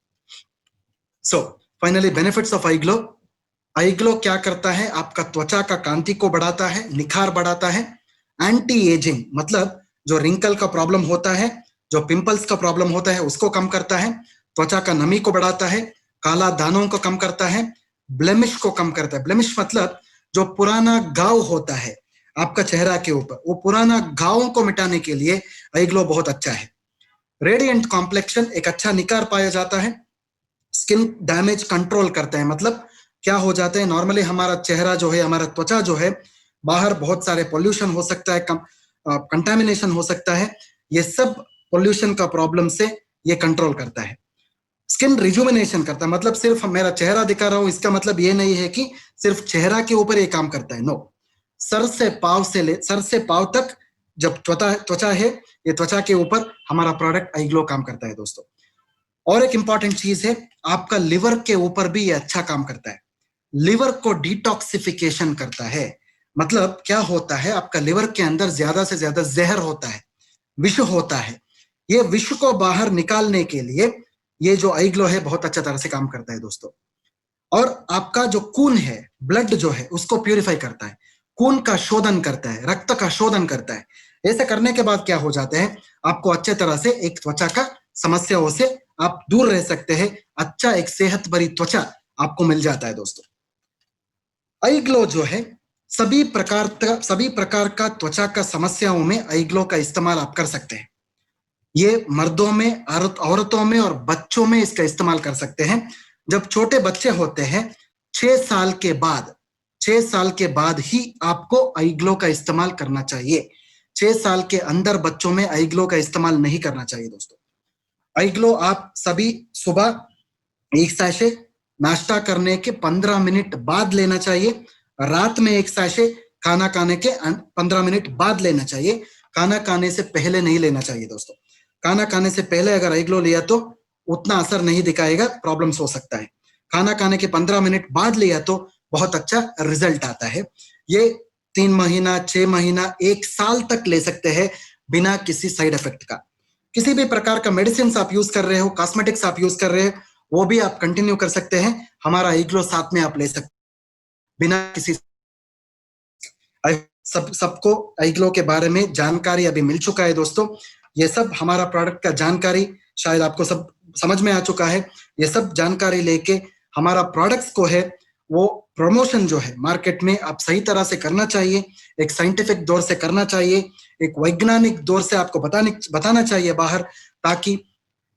Speaker 2: So finally benefits of iGlow. IGlow क्या करता है, आपका त्वचा का कांति को बढ़ाता है, निखार बढ़ाता है। एंटी एजिंग मतलब जो रिंकल का प्रॉब्लम होता है, जो पिंपल्स का प्रॉब्लम होता है उसको कम करता है। त्वचा का नमी को बढ़ाता है, काला दानों को कम करता है, ब्लेमिश को कम करता है। ब्लेमिश मतलब जो पुराना घाव होता है आपका चेहरा के ऊपर, वो पुराना घावों को मिटाने के लिए आईग्लो बहुत अच्छा है। रेडिएंट कॉम्प्लेक्शन, एक अच्छा निखार पाया जाता है। स्किन डैमेज कंट्रोल करता है, मतलब क्या हो जाता है, नॉर्मली हमारा चेहरा जो है, हमारा त्वचा जो है, बाहर बहुत सारे पोल्यूशन हो सकता है, कंटामिनेशन हो सकता है, ये सब पोल्यूशन का प्रॉब्लम से ये कंट्रोल करता है। स्किन रिजुमिनेशन करता है, मतलब सिर्फ मेरा चेहरा दिखा रहा हूं इसका मतलब ये नहीं है कि सिर्फ चेहरा के ऊपर ये काम करता है, नो। सर से पांव तक जब त्वचा है, ये त्वचा के ऊपर हमारा प्रोडक्ट आईग्लो काम करता है दोस्तों। और एक इंपॉर्टेंट चीज है, आपका लिवर के ऊपर भी ये अच्छा काम करता है। लिवर को डिटॉक्सिफिकेशन करता है। मतलब क्या होता है, आपका लिवर के अंदर ज्यादा से ज्यादा जहर होता है, विष होता है। ये विष को बाहर निकालने के लिए ये जो आईग्लो है बहुत अच्छा तरह से काम करता है दोस्तों। और आपका जो खून है, ब्लड जो है, उसको प्यूरिफाई करता है, खून का शोधन करता है, रक्त का शोधन करता है। ऐसा करने के बाद क्या हो जाता है, आपको अच्छे तरह से एक त्वचा का समस्याओं से आप दूर रह सकते हैं। अच्छा एक सेहत भरी त्वचा आपको मिल जाता है दोस्तों। आईग्लो जो है सभी प्रकार का त्वचा का समस्याओं में आईग्लो का इस्तेमाल आप कर सकते हैं। ये मर्दों में, औरतों में और बच्चों में इसका इस्तेमाल कर सकते हैं। जब छोटे बच्चे होते हैं 6 साल के बाद, 6 साल के बाद ही आपको आईग्लो का इस्तेमाल करना चाहिए। 6 साल के अंदर बच्चों में आईग्लो का इस्तेमाल नहीं करना चाहिए दोस्तों। आईग्लो आप सभी सुबह एक सैशे, नाश्ता करने के 15 मिनट बाद लेना चाहिए। रात में एक सैशे, खाना खाने के 15 मिनट बाद लेना चाहिए। खाना खाने से पहले नहीं लेना चाहिए दोस्तों। खाना खाने से पहले अगर आईग्लो लिया तो उतना असर नहीं दिखाएगा, प्रॉब्लम्स हो सकता है। खाना खाने के 15 मिनट बाद लिया तो बहुत अच्छा रिजल्ट आता है। ये 3 महीना, 6 महीना, 1 साल तक ले सकते हैं बिना किसी साइड इफेक्ट का। किसी भी प्रकार का मेडिसिन आप यूज कर रहे हो, कॉस्मेटिक्स आप यूज कर रहे हो, वो भी आप कंटिन्यू कर सकते हैं। हमारा आईग्लो साथ में आप ले सकते बिना किसी। सबको आईग्लो के बारे में जानकारी अभी मिल चुका है दोस्तों। ये सब हमारा प्रोडक्ट का जानकारी शायद आपको सब समझ में आ चुका है। ये सब जानकारी लेके हमारा प्रोडक्ट्स को है वो प्रमोशन जो है मार्केट में आप सही तरह से करना चाहिए, एक साइंटिफिक दौर से करना चाहिए, एक वैज्ञानिक दौर से आपको बताना चाहिए बाहर, ताकि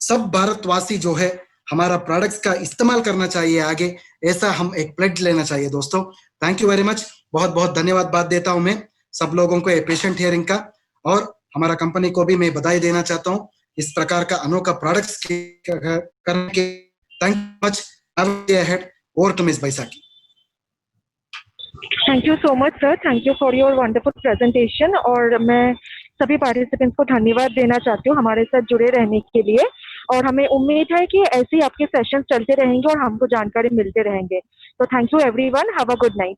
Speaker 2: सब भारतवासी जो है हमारा प्रोडक्ट्स का इस्तेमाल करना चाहिए आगे। ऐसा हम एक प्लेड लेना चाहिए दोस्तों। थैंक यू वेरी मच, बहुत बहुत धन्यवाद बात देता हूं मैं सब लोगों को ये पेशेंट हियरिंग का, और हमारा कंपनी को भी मैं बधाई देना चाहता हूं इस प्रकार का अनोखा प्रोडक्ट्स करने के। Thank you much, over to miss Baisakhi.
Speaker 1: Thank you so much sir, thank you for your wonderful presentation. और मैं सभी पार्टिसिपेंट्स को धन्यवाद देना चाहती हूँ हमारे साथ जुड़े रहने के लिए, और हमें उम्मीद है कि ऐसे ही आपके सेशंस चलते रहेंगे और हमको जानकारी मिलते रहेंगे। तो thank you everyone, have a good night.